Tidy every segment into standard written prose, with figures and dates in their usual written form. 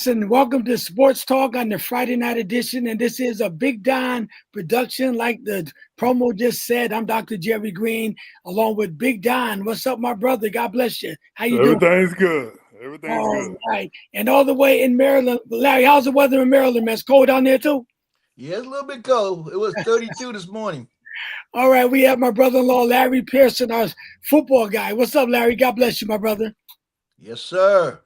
Listen, welcome to Sports Talk on the Friday night edition. And this is a Big Don production. Like the promo just said, I'm Dr. Jerry Green, along with Big Don. What's up, my brother? God bless you. How you doing? Everything's good. Everything's All good. right. And all the way in Maryland. Larry, how's the weather in Maryland, man? It's cold down there, too? Yeah, it's a little bit cold. It was 32 this morning. All right. We have my brother-in-law, Larry Pearson, our football guy. What's up, Larry? God bless you, my brother. Yes, sir.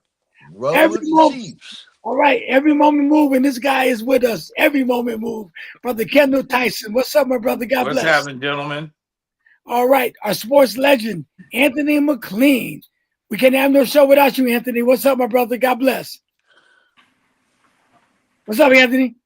Roll Every with the moment, Chiefs. all right, every moment move, and this guy is with us. Every moment move. Brother Kendall Tyson. What's up, my brother? God What's bless. happening, gentlemen? All right, our sports legend, Anthony McLean. We can't have no show without you, Anthony. What's up, my brother? God bless. What's up, Anthony?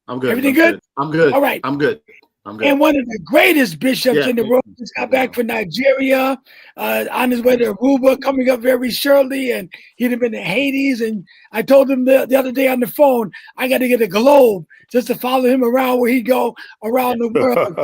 I'm good. Everything good? I'm good. All right. I'm good. I'm good. And one of the greatest bishops in the world just got back from Nigeria, on his way to Aruba, coming up very shortly, and he'd have been in Hades. And I told him the other day on the phone, I got to get a globe just to follow him around where he go around the world.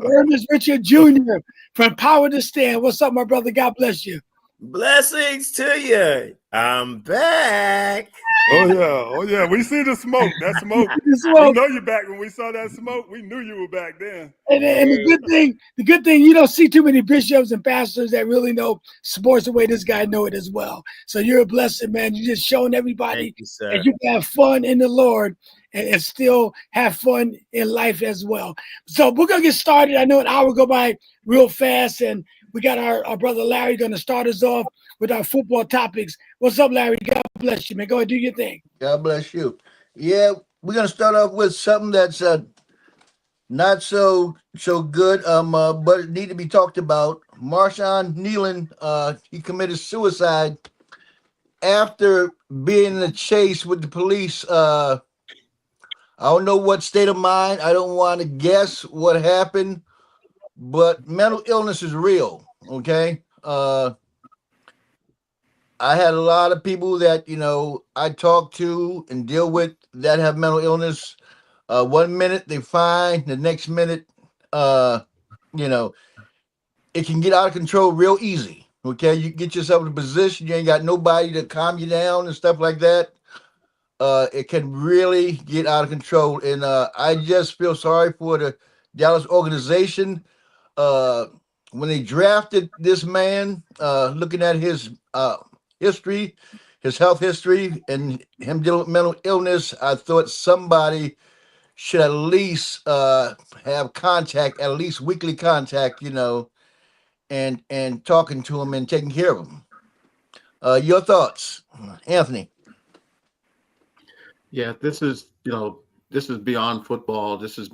Ernest Richard Jr. from Power to Stand. What's up, my brother? God bless you. Blessings to you. I'm back. Oh yeah. We see the smoke. That smoke. We know you're back. When we saw that smoke, we knew you were back then. And the good thing, you don't see too many bishops and pastors that really know sports the way this guy know it as well. So you're a blessing, man. You're just showing everybody that you can have fun in the Lord and still have fun in life as well. So we're gonna get started. I know an hour go by real fast, and we got our brother Larry going to start us off with our football topics. What's up, Larry? God bless you, man. Go ahead, do your thing. God bless you. Yeah, we're gonna start off with something that's not so good, but it need to be talked about. Marshawn Nealon, he committed suicide after being in a chase with the police. I don't know what state of mind. I don't want to guess what happened, but mental illness is real. Okay. I had a lot of people that, I talk to and deal with that have mental illness. 1 minute they fine, the next minute, it can get out of control real easy. Okay. You get yourself in a position, you ain't got nobody to calm you down and stuff like that. It can really get out of control. And I just feel sorry for the Dallas organization. When they drafted this man, looking at his history, his health history, and him dealing with mental illness, I thought somebody should at least have contact, at least weekly contact, and talking to him and taking care of him. Your thoughts, Anthony? Yeah, this is beyond football. This is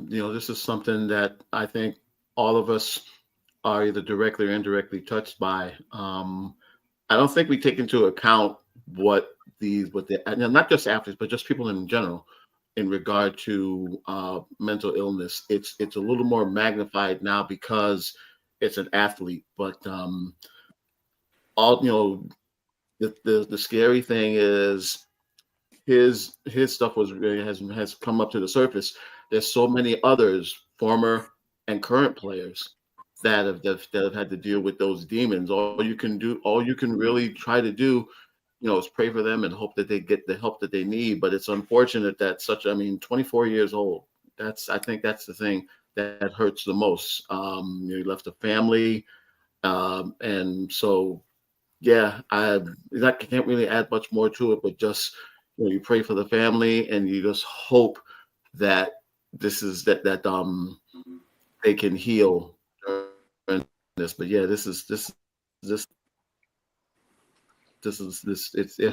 something that I think all of us are either directly or indirectly touched by. I don't think we take into account what not just athletes, but just people in general, in regard to mental illness. It's a little more magnified now because it's an athlete. But the scary thing is his stuff has come up to the surface. There's so many others, former and current players, that have had to deal with those demons. All you can really try to do, is pray for them and hope that they get the help that they need. But it's unfortunate that 24 years old. I think that's the thing that hurts the most. He left a family, and so I can't really add much more to it. But just you pray for the family, and you just hope that they can heal this. But yeah, it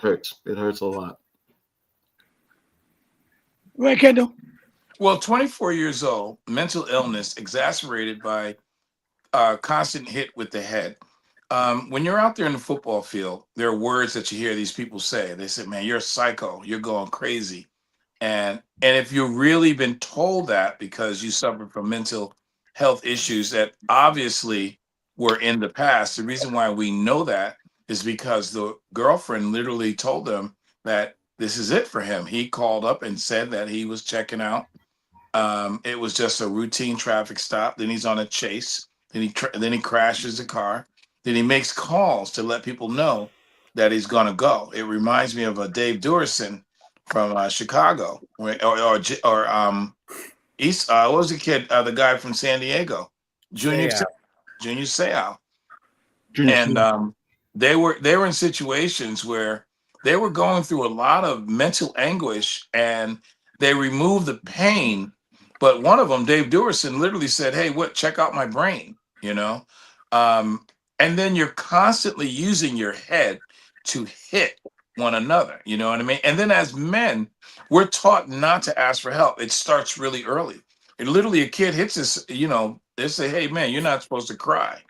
hurts. It hurts a lot. Right, Kendall? Well, 24 years old, mental illness exacerbated by constant hit with the head. When you're out there in the football field, there are words that you hear these people say. They say, man, you're a psycho. You're going crazy. And if you've really been told that because you suffered from mental health issues that obviously were in the past, the reason why we know that is because the girlfriend literally told them that this is it for him. He called up and said that he was checking out. It was just a routine traffic stop. Then he's on a chase. Then he crashes the car. Then he makes calls to let people know that he's going to go. It reminds me of a Dave Durison from Chicago, or East. What was the kid? The guy from San Diego, Junior Seau. And they were in situations where they were going through a lot of mental anguish, and they removed the pain. But one of them, Dave Durison, literally said, "Hey, check out my brain," you know. And then you're constantly using your head to hit one another, you know what I mean? And then as men, we're taught not to ask for help. It starts really early. And literally a kid hits us, you know, they say, "Hey man, you're not supposed to cry."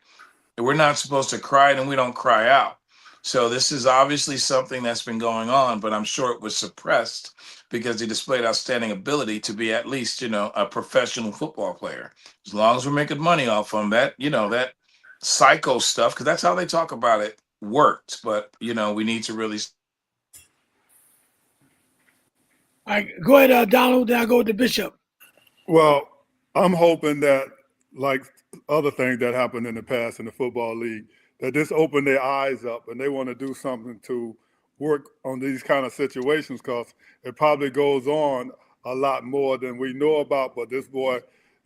We're not supposed to cry, and we don't cry out. So this is obviously something that's been going on, but I'm sure it was suppressed because he displayed outstanding ability to be at least, you know, a professional football player. As long as we're making money off him, that, you know, that psycho stuff, because that's how they talk about it, worked. But, you know, we need to really. All right, go ahead, Donald. Then I go with the Bishop. Well, I'm hoping that, like other things that happened in the past in the football league, that this opened their eyes up and they want to do something to work on these kind of situations, because it probably goes on a lot more than we know about. But this boy,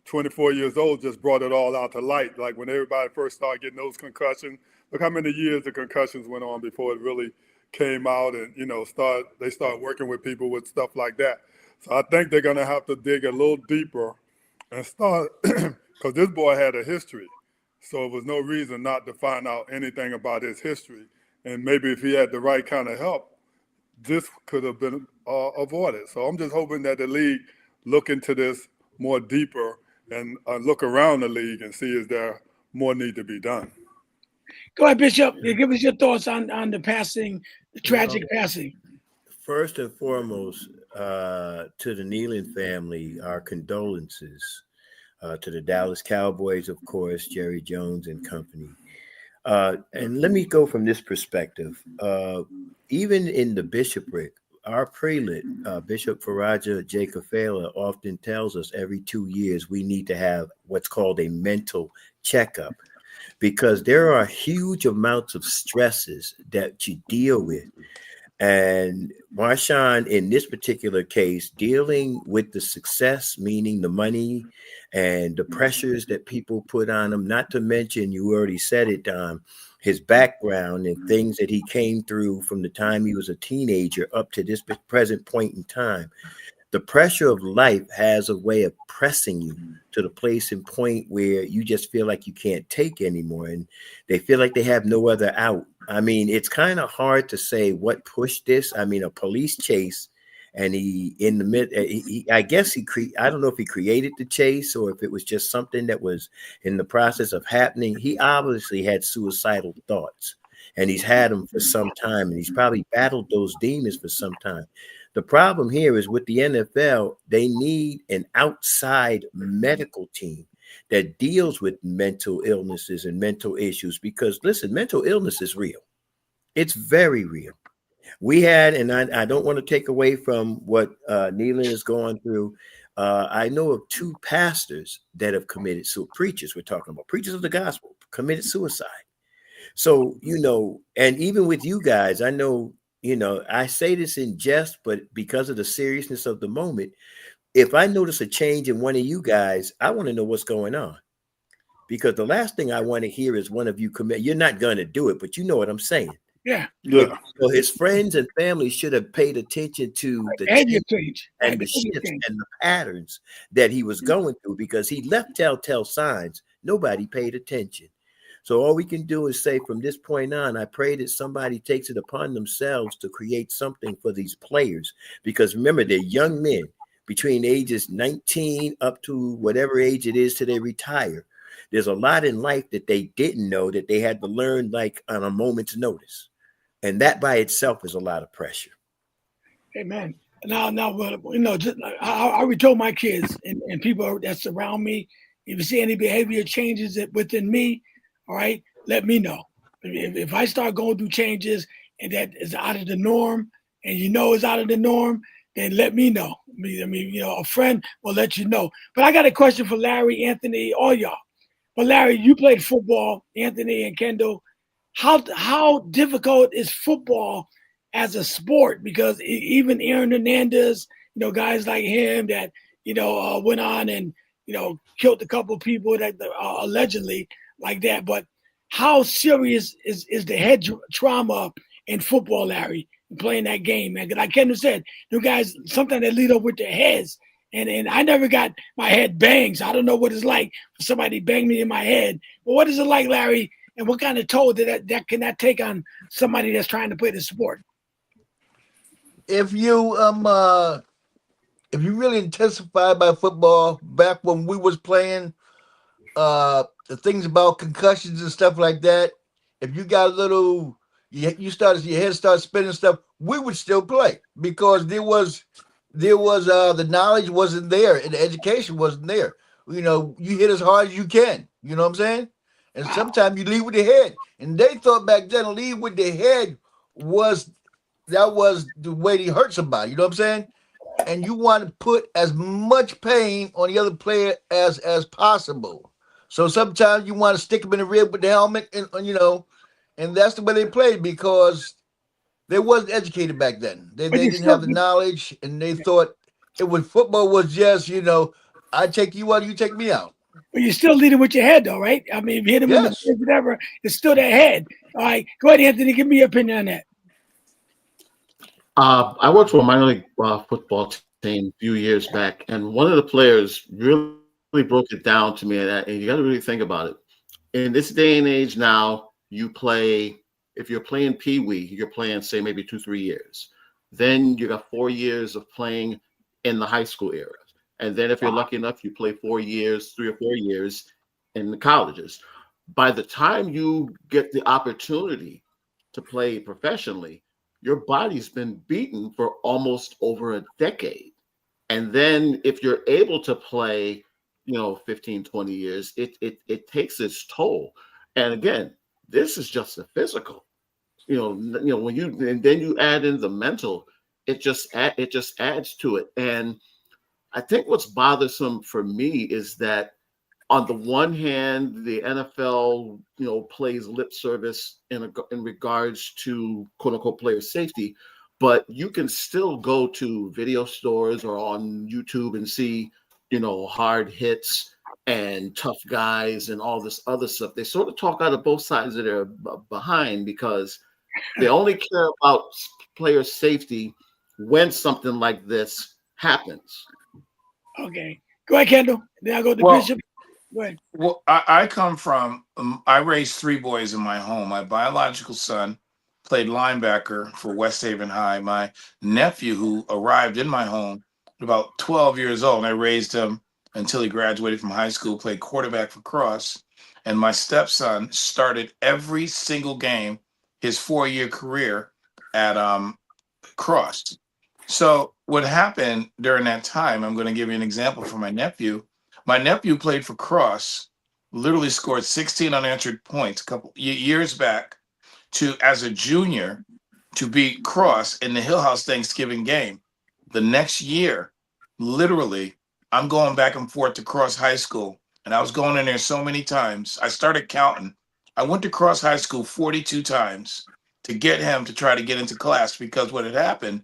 24 years old, just brought it all out to light. Like when everybody first started getting those concussions, look how many years the concussions went on before it really came out, and, you know, they start working with people with stuff like that. So I think they're going to have to dig a little deeper and start, because this boy had a history. So it was no reason not to find out anything about his history. And maybe if he had the right kind of help, this could have been avoided. So I'm just hoping that the league look into this more deeper and look around the league and see is there more need to be done. Go ahead, Bishop. Give us your thoughts on the passing, the tragic passing. First and foremost, to the Nealon family, our condolences. To the Dallas Cowboys, of course, Jerry Jones and company. And let me go from this perspective. Even in the bishopric, our prelate, Bishop Faraja Jacob Fela, often tells us every 2 years we need to have what's called a mental checkup, because there are huge amounts of stresses that you deal with. And Marshawn, in this particular case, dealing with the success, meaning the money and the pressures that people put on him, not to mention, you already said it, his background and things that he came through from the time he was a teenager up to this present point in time. The pressure of life has a way of pressing you to the place and point where you just feel like you can't take anymore, and they feel like they have no other out. I mean, it's kind of hard to say what pushed this. I mean, a police chase, and he in the mid. I guess I don't know if he created the chase or if it was just something that was in the process of happening. He obviously had suicidal thoughts, and he's had them for some time, and he's probably battled those demons for some time. The problem here is with the NFL, they need an outside medical team that deals with mental illnesses and mental issues, because listen, mental illness is real. It's very real. We had, and I don't want to take away from what Nealon is going through. I know of 2 pastors that have committed preachers. We're talking about preachers of the gospel committed suicide. So, you know, and even with you guys, I know, you know, I say this in jest, but because of the seriousness of the moment, if I notice a change in one of you guys, I want to know what's going on. Because the last thing I want to hear is one of you commit. You're not going to do it, but you know what I'm saying. Yeah. So his friends and family should have paid attention to the change and the shifts and the patterns that he was going through, because he left telltale signs. Nobody paid attention. So all we can do is say from this point on, I pray that somebody takes it upon themselves to create something for these players, because remember, they're young men between ages 19 up to whatever age it is till they retire. There's a lot in life that they didn't know that they had to learn like on a moment's notice. And that by itself is a lot of pressure. Amen. Now, you know, just I already told my kids and people that surround me, if you see any behavior changes within me, all right, let me know. If I start going through changes and that is out of the norm, and you know it's out of the norm, then let me know. I mean, you know, a friend will let you know. But I got a question for Larry, Anthony, all y'all. But Larry, you played football, Anthony and Kendall. how difficult is football as a sport? Because even Aaron Hernandez, guys like him that went on and killed a couple of people that allegedly like that. But how serious is the head trauma in football, Larry, playing that game, man? Because like Kendall said, you guys sometimes they lead up with their heads. And I never got my head banged, so I don't know what it's like for somebody to bang me in my head. But what is it like, Larry? And what kind of toll that can that take on somebody that's trying to play the sport? If you really intensify by football, back when we was playing, the things about concussions and stuff like that, if you got a little, your head started spinning stuff, we would still play because there was the knowledge wasn't there and the education wasn't there. You hit as hard as you can. You know what I'm saying? And sometimes you lead with the head. And they thought back then lead with the head was the way to hurt somebody. You know what I'm saying? And you want to put as much pain on the other player as possible. So sometimes you want to stick them in the rib with the helmet, and and that's the way they played because they wasn't educated back then. They didn't have the knowledge, and they thought football was just I take you out, you take me out. But you're still leading with your head, though, right? I mean, if you hit him in the face, whatever, it's still that head. All right, go ahead, Anthony. Give me your opinion on that. I worked for a minor league football team a few years back, and one of the players really broke it down to me, and you got to really think about it. In this day and age now, if you're playing Pee Wee, you're playing, say, maybe 2-3 years. Then you got 4 years of playing in the high school era. And then if you're lucky enough, you play 4 years, 3 or 4 years in the colleges. By the time you get the opportunity to play professionally, your body's been beaten for almost over a decade. And then if you're able to play, 15, 20 years, it takes its toll. And again, this is just the physical. When you add in the mental, it just adds to it. And I think what's bothersome for me is that on the one hand, the NFL, plays lip service in regards to quote unquote player safety, but you can still go to video stores or on YouTube and see, hard hits and tough guys and all this other stuff. They sort of talk out of both sides of their behind because they only care about player safety when something like this happens. Okay. Go ahead, Kendall. Then I'll go to Bishop. Go ahead. Well, I come from, I raised 3 boys in my home. My biological son played linebacker for West Haven High. My nephew, who arrived in my home at about 12 years old, and I raised him until he graduated from high school, played quarterback for Cross. And my stepson started every single game his 4-year career at Cross. So what happened during that time, I'm going to give you an example for my nephew. My nephew played for Cross, literally scored 16 unanswered points a couple years back as a junior to beat Cross in the Hill House Thanksgiving game. The next year, literally, I'm going back and forth to Cross High School, and I was going in there so many times. I started counting. I went to Cross High School 42 times to get him to try to get into class because what had happened,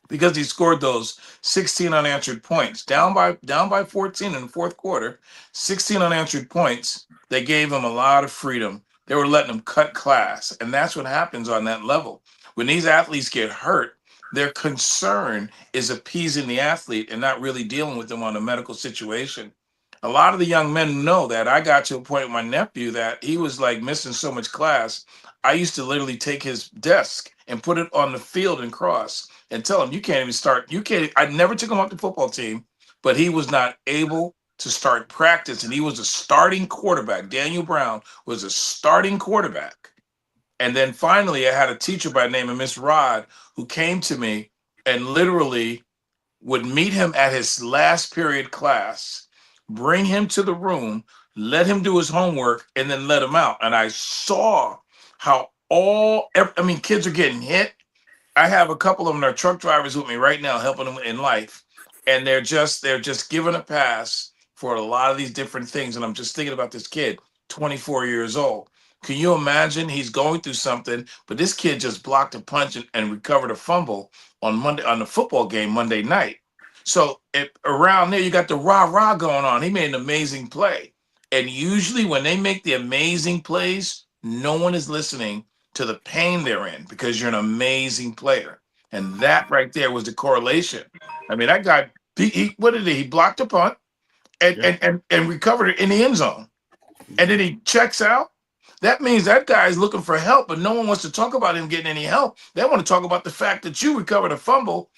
because he scored those 16 unanswered points, down by 14 in the fourth quarter, 16 unanswered points, they gave him a lot of freedom. They were letting him cut class. And that's what happens on that level. When these athletes get hurt, their concern is appeasing the athlete and not really dealing with them on a medical situation. A lot of the young men know that. I got to a point with my nephew that he was like missing so much class. I used to literally take his desk and put it on the field and Cross and tell him, you can't even start. I never took him off the football team, but he was not able to start practice. And he was a starting quarterback. Daniel Brown was a starting quarterback. And then finally, I had a teacher by the name of Miss Rod who came to me and literally would meet him at his last period class, bring him to the room, let him do his homework, and then let him out. And I saw how kids are getting hit. I have a couple of them that are truck drivers with me right now, helping them in life. And they're just given a pass for a lot of these different things. And I'm just thinking about this kid, 24 years old. Can you imagine? He's going through something, but this kid just blocked a punch and recovered a fumble on the football game Monday night. So around there, you got the rah-rah going on. He made an amazing play. And usually when they make the amazing plays, no one is listening to the pain they're in because you're an amazing player. And that right there was the correlation. I mean, that guy, what did he blocked a punt and recovered it in the end zone. And then he checks out. That means that guy is looking for help, but no one wants to talk about him getting any help. They want to talk about the fact that you recovered a fumble,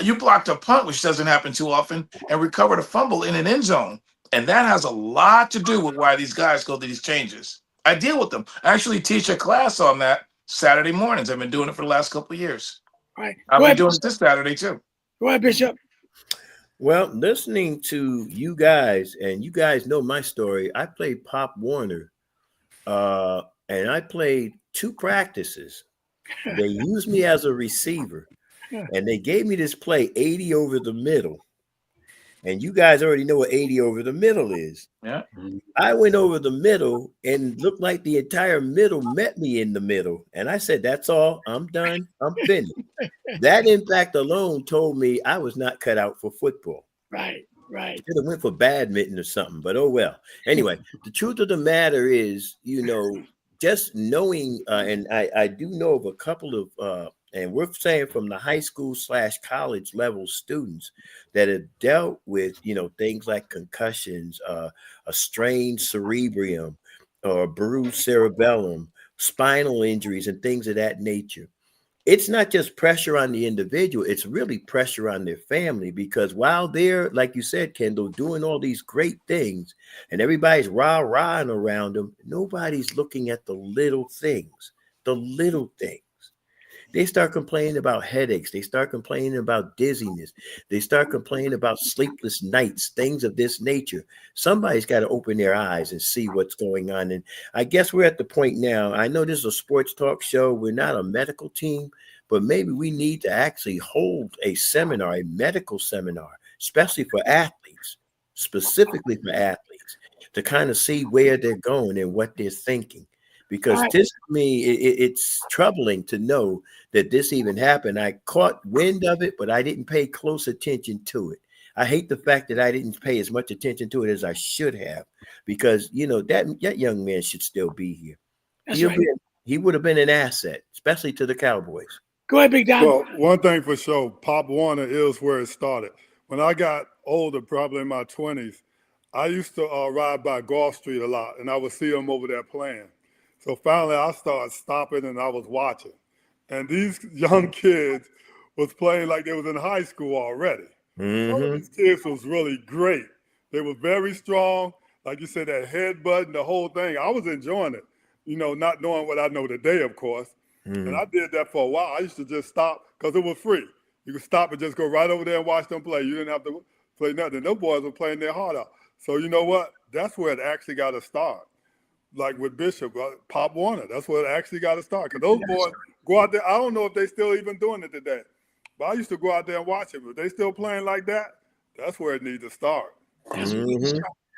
you blocked a punt, which doesn't happen too often, and recovered a fumble in an end zone. And that has a lot to do with why these guys go through these changes. I deal with them. I actually teach a class on that Saturday mornings. I've been doing it for the last couple of years. All right. I'll be doing it this Saturday too. Go ahead, Bishop. Well, listening to you guys, and you guys know my story, I played Pop Warner, and I played 2 practices. They used me as a receiver, and they gave me this play, 80 over the middle. And you guys already know what 80 over the middle is. Yeah. I went over the middle and looked like the entire middle met me in the middle. And I said, that's all. I'm done. I'm finished. That impact alone told me I was not cut out for football. Right. Should have went for badminton or something, but oh well. Anyway, the truth of the matter is, just knowing, and I do know of a couple of, and we're saying from the high school / college level students that have dealt with, things like concussions, a strained cerebrium or bruised cerebellum, spinal injuries, and things of that nature. It's not just pressure on the individual, it's really pressure on their family, because while they're, like you said, Kendall, doing all these great things and everybody's rah-rahing around them, nobody's looking at the little things. They start complaining about headaches. They start complaining about dizziness. They start complaining about sleepless nights, things of this nature. Somebody's got to open their eyes and see what's going on. And I guess we're at the point now. I know this is a sports talk show. We're not a medical team, but maybe we need to actually hold a seminar, a medical seminar, especially for athletes, specifically for athletes, to kind of see where they're going and what they're thinking. Because this, to me, it's troubling to know that this even happened. I caught wind of it, but I didn't pay close attention to it. I hate the fact that I didn't pay as much attention to it as I should have, because, that young man should still be here. He would have been an asset, especially to the Cowboys. Go ahead, Big Don. Well, one thing for sure, Pop Warner is where it started. When I got older, probably in my 20s, I used to ride by Gulf Street a lot, and I would see him over there playing. So finally, I started stopping and I was watching. And these young kids was playing like they was in high school already. Some of these kids was really great. They were very strong. Like you said, that headbutt and the whole thing. I was enjoying it, not knowing what I know today, of course. And I did that for a while. I used to just stop because it was free. You could stop and just go right over there and watch them play. You didn't have to play nothing. Those boys were playing their heart out. So you know what? That's where it actually got to start. Like with Bishop, Pop Warner, that's where it actually got to start. Because those boys go out there. I don't know if they still even doing it today. But I used to go out there and watch it. If they still playing like that, that's where it needs to start.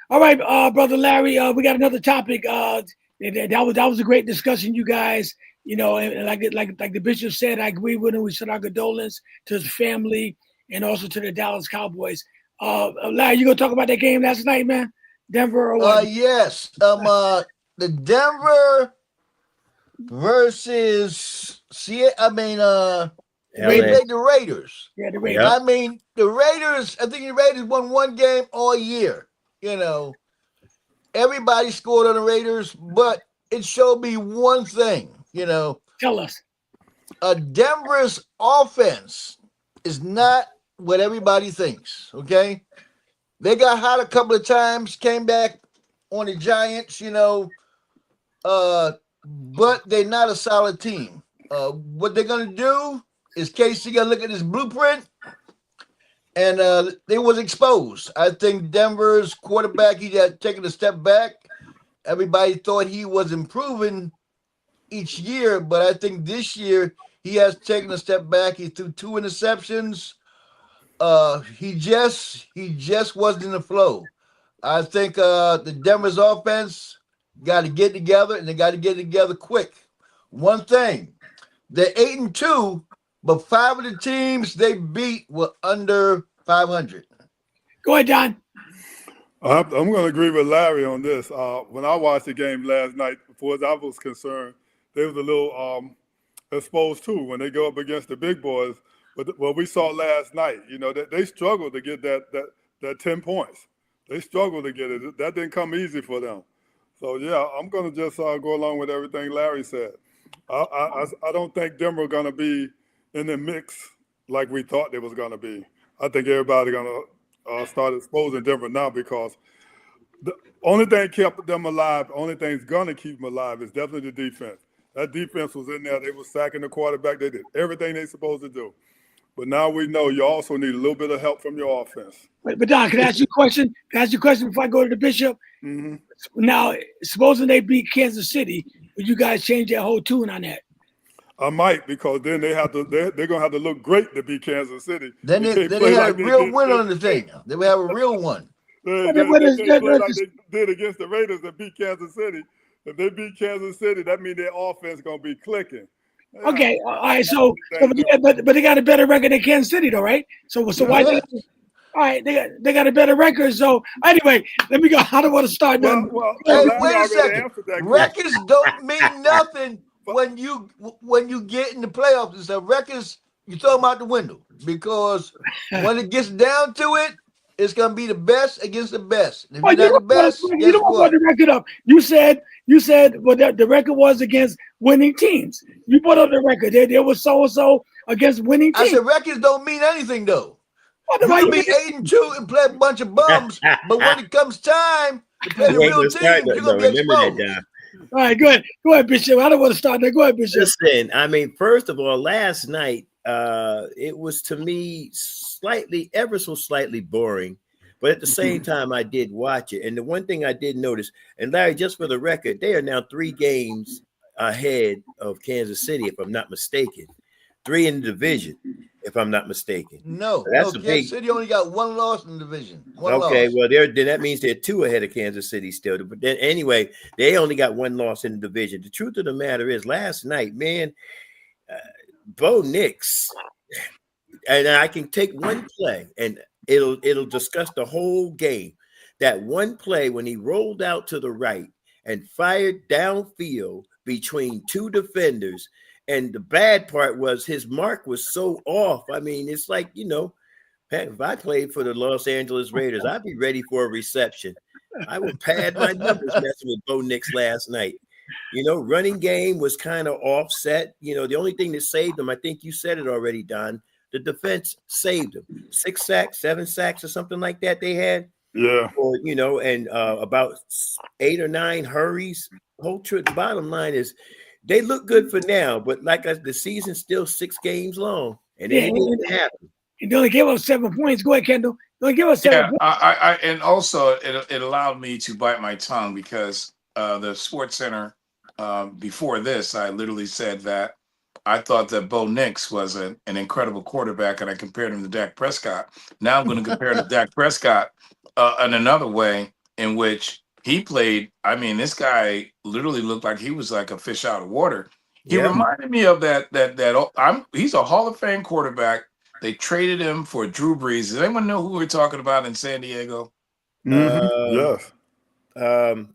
All right, Brother Larry, we got another topic. That was a great discussion, you guys. And like the Bishop said, I agree with him. We send our condolences to his family and also to the Dallas Cowboys. Larry, you gonna talk about that game last night, man? Denver or what? Yes. The Denver versus they played the Raiders. Yeah, the Raiders. I mean, the Raiders, I think the Raiders won one game all year. Everybody scored on the Raiders, but it showed me one thing, Tell us. Denver's offense is not what everybody thinks, okay? They got hot a couple of times, came back on the Giants, but they're not a solid team. What they're going to do is Casey got to look at his blueprint, and they was exposed. I think Denver's quarterback, he had taken a step back. Everybody thought he was improving each year, but I think this year he has taken a step back. He threw 2 interceptions. He just wasn't in the flow. I think the Denver's offense got to get together, and they got to get together quick. One thing, they're 8-2, but 5 of the teams they beat were under 500. Go ahead, Don. I'm going to agree with Larry on this. When I watched the game last night, as far as I was concerned, they was a little exposed too when they go up against the big boys. But what we saw last night, that they struggled to get that 10 points. They struggled to get it. That didn't come easy for them. So yeah, I'm going to just go along with everything Larry said. I don't think Denver going to be in the mix like we thought they was going to be. I think everybody going to start exposing Denver now, because the only thing kept them alive, the only thing's going to keep them alive is definitely the defense. That defense was in there. They were sacking the quarterback. They did everything they supposed to do. But now we know you also need a little bit of help from your offense. But Don, can I ask you a question? Can I ask you a question before I go to the Bishop? Mm-hmm. Now, supposing they beat Kansas City, would you guys change that whole tune on that? I might, because then they're gonna have to look great to beat Kansas City. Then they had a real win on the thing. They would have a real one. They play like they did against the Raiders that beat Kansas City. If they beat Kansas City, that means their offense gonna be clicking. Yeah. Okay, all right. So but they got a better record than Kansas City, though, right? So why? All right, they got a better record. So anyway, let me go. I don't want to start. Hey, wait a second. Records don't mean nothing when you get in the playoffs and stuff. Records, you throw them out the window, because when it gets down to it, it's gonna be the best against the best. If you're not the best, you don't want the record up. You said well, the record was against winning teams. You put up the record. There was so against winning teams. I said records don't mean anything though. You can be 8-2 and play a bunch of bums, but when it comes time to play the real team, you're gonna be exposed. All right, go ahead, Bishop. I don't want to start there. Go ahead, Bishop. Listen, I mean, first of all, last night it was, to me, ever so slightly boring, but at the same time, I did watch it. And the one thing I did notice, and Larry, just for the record, they are now 3 games ahead of Kansas City, if I'm not mistaken. 3 in the division, if I'm not mistaken. No, Kansas City only got 1 loss in the division. One loss. Well, then that means they're 2 ahead of Kansas City still. But then anyway, they only got 1 loss in the division. The truth of the matter is, last night, man, Bo Nix, and I can take one play, and it'll discuss the whole game. That one play when he rolled out to the right and fired downfield between 2 defenders. And the bad part was his mark was so off. I mean, it's like, if I played for the Los Angeles Raiders, I'd be ready for a reception. I would pad my numbers messing with Bo Nix last night. Running game was kind of offset. The only thing that saved them, I think you said it already, Don, the defense saved them. 6 sacks, 7 sacks or something like that they had. Yeah. Or, and about 8 or 9 hurries. Whole truth, bottom line is, they look good for now, but the season's still 6 games long, and it didn't happen. And they only gave us 7 points. Go ahead, Kendall. They only give us 7 points. I and also it allowed me to bite my tongue, because the Sports Center before this, I literally said that I thought that Bo Nix was an incredible quarterback, and I compared him to Dak Prescott. Now I'm going to compare him to Dak Prescott in another way, in which he played. I mean, this guy literally looked like he was like a fish out of water. He reminded me of that. He's a Hall of Fame quarterback. They traded him for Drew Brees. Does anyone know who we're talking about in San Diego? Yes.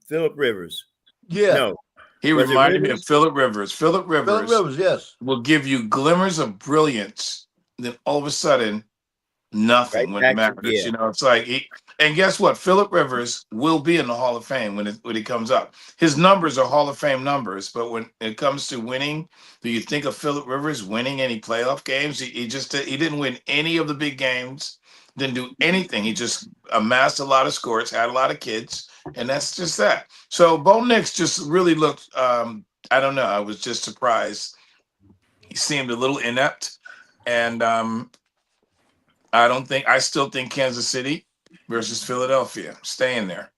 Phillip Rivers. Yeah. No. He reminded me of Phillip Rivers. Phillip Rivers, yes. Will give you glimmers of brilliance. Then all of a sudden, nothing when it matters. It's like and guess what? Phillip Rivers will be in the Hall of Fame when it comes up. His numbers are Hall of Fame numbers, but when it comes to winning, do you think of Phillip Rivers winning any playoff games? He didn't win any of the big games, didn't do anything. He just amassed a lot of scores, had a lot of kids, and that's just that. So Bo Nix just really looked, I don't know, I was just surprised. He seemed a little inept, and I still think Kansas City versus Philadelphia, staying there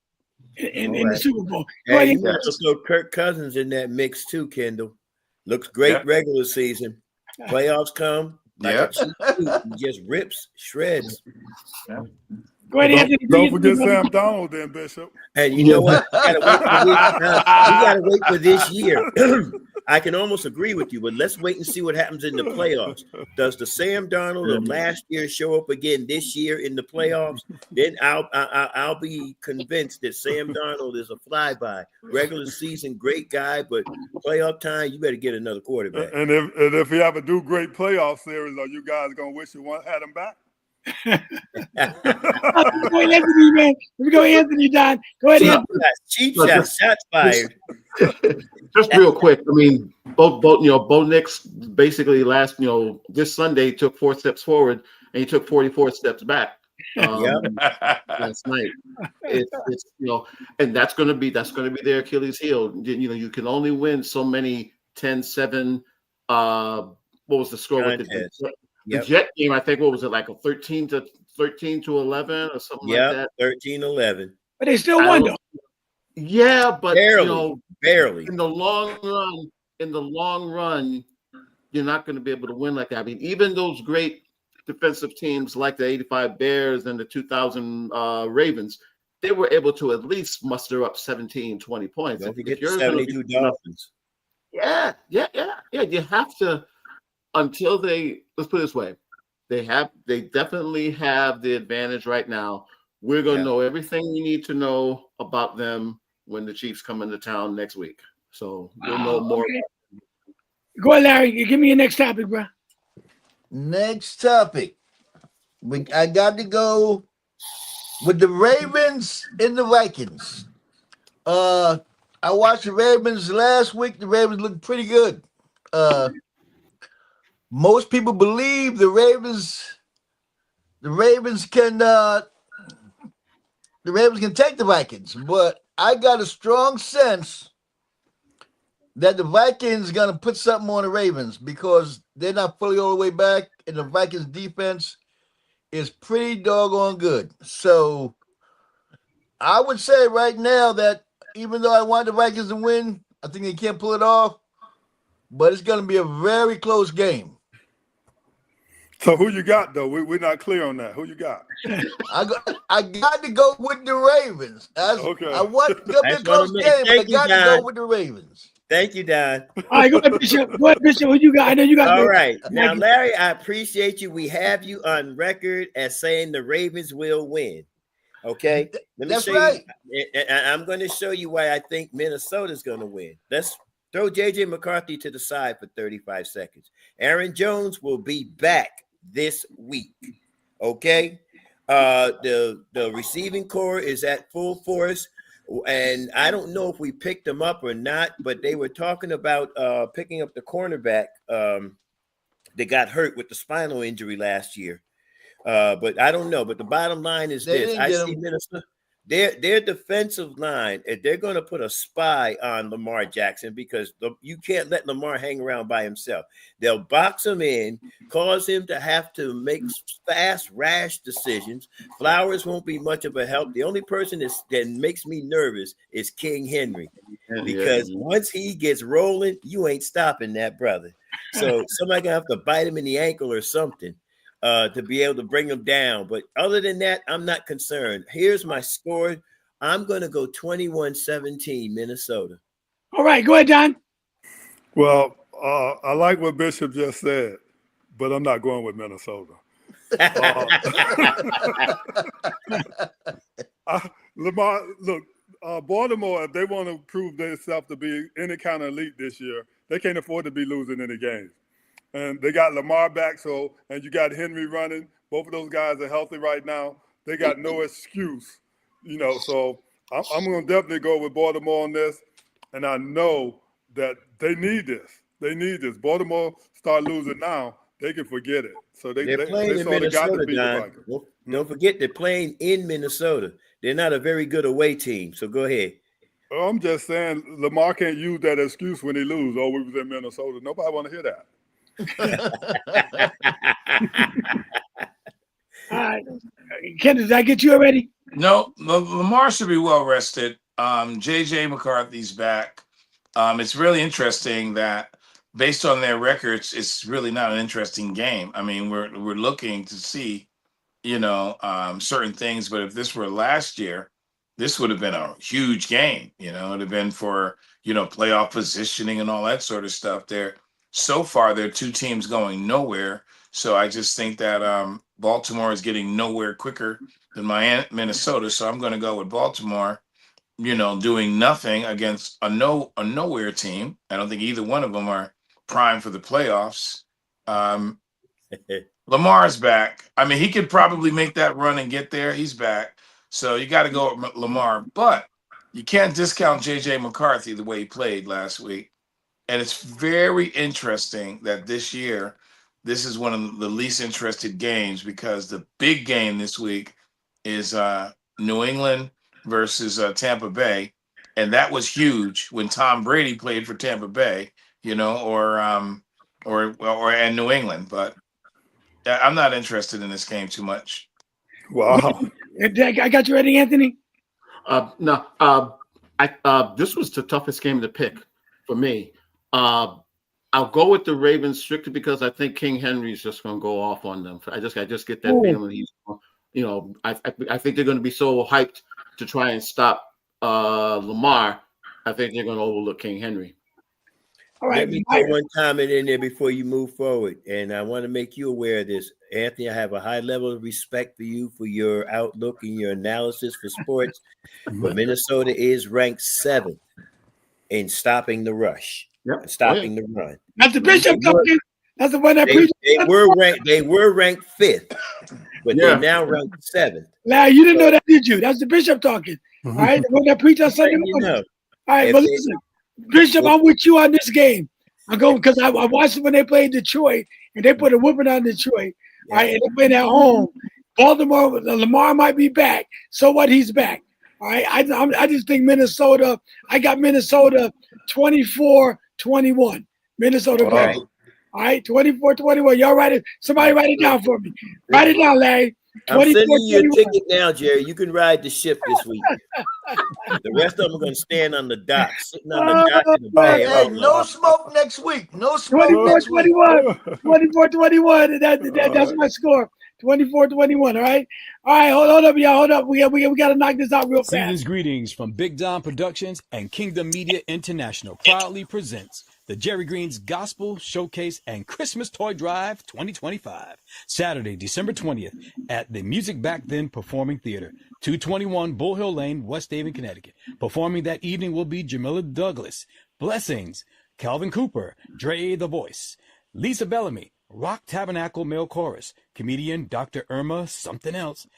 in the Super Bowl. Hey, you got to throw Kirk Cousins in that mix too, Kendall. Looks great regular season. Playoffs come. He just rips, shreds. Go ahead, Anthony. Don't forget Sam Donald, then, Bishop. And you know what? We gotta wait for this year. I can almost agree with you, but let's wait and see what happens in the playoffs. Does the Sam Darnold of last year show up again this year in the playoffs? Then I'll be convinced that Sam Darnold is a flyby. Regular season, great guy, but playoff time, you better get another quarterback. And if you have a great playoff series, are you guys gonna wish you had him back? Go ahead, Anthony, man. Let me go, Anthony, Don. Go ahead, Anthony. Cheap shots fired. Just real quick, I mean, both Knicks basically this Sunday took 4 steps forward and he took 44 steps back last night. It's and that's going to be their Achilles heel. You can only win so many 10-7. What was the score with the Jet game? I think what was it, like a 13-11 or something like that? 13-11. But they still won though. Yeah, but barely. In the long run, you're not going to be able to win like that. I mean, even those great defensive teams like the '85 Bears and the 2000 Ravens, they were able to at least muster up 17, 20 points. Don't forget the 72 Dolphins. Yeah. You have to, until let's put it this way, they definitely have the advantage right now. We're going to know everything we need to know about them when the Chiefs come into town next week. So we'll know more. Okay. Go ahead, Larry. Give me your next topic, bro. Next topic. I got to go with the Ravens and the Vikings. I watched the Ravens last week. The Ravens looked pretty good. Most people believe the Ravens can take the Vikings, but I got a strong sense that the Vikings are going to put something on the Ravens because they're not fully all the way back, and the Vikings defense is pretty doggone good. So I would say right now that even though I want the Vikings to win, I think they can't pull it off, but it's going to be a very close game. So who you got, though? We're not clear on that. Who you got? I got to go with the Ravens. Okay. I want to be a close game, but I got to go with the Ravens. Thank you, Don. All right, go ahead, Bishop. Who you got? I know you got. All right. Now, Larry, I appreciate you. We have you on record as saying the Ravens will win. Okay? That's right. I'm going to show you why I think Minnesota's going to win. Let's throw J.J. McCarthy to the side for 35 seconds. Aaron Jones will be back this week. Okay? The receiving core is at full force. And I don't know if we picked them up or not, but they were talking about picking up the cornerback that got hurt with the spinal injury last year. But I don't know. But the bottom line is this. I see Minnesota. Their defensive line, they're going to put a spy on Lamar Jackson because you can't let Lamar hang around by himself. They'll box him in, cause him to have to make fast, rash decisions. Flowers won't be much of a help. The only person that makes me nervous is King Henry because once he gets rolling, you ain't stopping that brother. So somebody going to have to bite him in the ankle or something. To be able to bring them down. But other than that, I'm not concerned. Here's my score. I'm going to go 21-17 Minnesota. All right, go ahead, Don. Well, I like what Bishop just said, but I'm not going with Minnesota. Lamar, look, Baltimore, if they want to prove themselves to be any kind of elite this year, they can't afford to be losing any games. And they got Lamar back, and you got Henry running. Both of those guys are healthy right now. They got no excuse, So I'm going to definitely go with Baltimore on this. And I know that they need this. They need this. Baltimore start losing now, they can forget it. So they're playing in Minnesota, Don. Don't forget they're playing in Minnesota. They're not a very good away team. So go ahead. Well, I'm just saying Lamar can't use that excuse when he loses. Oh, we was in Minnesota. Nobody want to hear that. Ken, did I get you already? No, Lamar should be well rested. JJ McCarthy's back. It's really interesting that based on their records, it's really not an interesting game. I mean, we're looking to see certain things. But if this were last year, this would have been a huge game. It would have been for, playoff positioning and all that sort of stuff there. So far, there are two teams going nowhere. So I just think that Baltimore is getting nowhere quicker than Minnesota. So I'm going to go with Baltimore, doing nothing against a nowhere team. I don't think either one of them are primed for the playoffs. Lamar's back. I mean, he could probably make that run and get there. He's back. So you got to go with Lamar. But you can't discount J.J. McCarthy the way he played last week. And it's very interesting that this year, this is one of the least interested games because the big game this week is New England versus Tampa Bay. And that was huge when Tom Brady played for Tampa Bay, or New England. But I'm not interested in this game too much. Wow. I got you ready, Anthony? No. This was the toughest game to pick for me. I'll go with the Ravens strictly because I think King Henry's just going to go off on them. I just get that feeling he's, I think they're going to be so hyped to try and stop Lamar. I think they're going to overlook King Henry. All right. Let me put one comment in there before you move forward. And I want to make you aware of this. Anthony, I have a high level of respect for you for your outlook and your analysis for sports. But Minnesota is ranked 7th in stopping the rush. Yep. Stopping the run. That's the Bishop talking. That's the one that preached. They were ranked 5th, but they're now ranked 7th. Now you didn't know that, did you? That's the Bishop talking. All right, the one that preached on Sunday morning. All right, but listen, Bishop, I'm with you on this game. I'm going because I watched it when they played Detroit and they put a whooping on Detroit. All right, and they played at home. Baltimore, Lamar might be back. So what? He's back. All right, I just think Minnesota. I got Minnesota 24-21. Minnesota. All right, 24-21. Y'all write it. Somebody write it down for me. Write it down, Larry. I'm sending you a ticket now, Jerry. You can ride the ship this week. The rest of them are going to stand on the dock, sitting on the dock in the bay. Hey, no smoke next week. No smoke 24-21. 24-21. That's my score. 24-21. All right. Hold up, y'all. Hold up. We got to knock this out real fast. Season's greetings from Big Don Productions and Kingdom Media International proudly presents the Jerry Green's Gospel Showcase and Christmas Toy Drive 2025, Saturday, December 20th at the Music Back Then Performing Theater, 221 Bull Hill Lane, West Haven, Connecticut. Performing that evening will be Jamila Douglas, Blessings, Calvin Cooper, Dre the Voice, Lisa Bellamy, Rock Tabernacle Male Chorus, comedian Dr. Irma Something Else.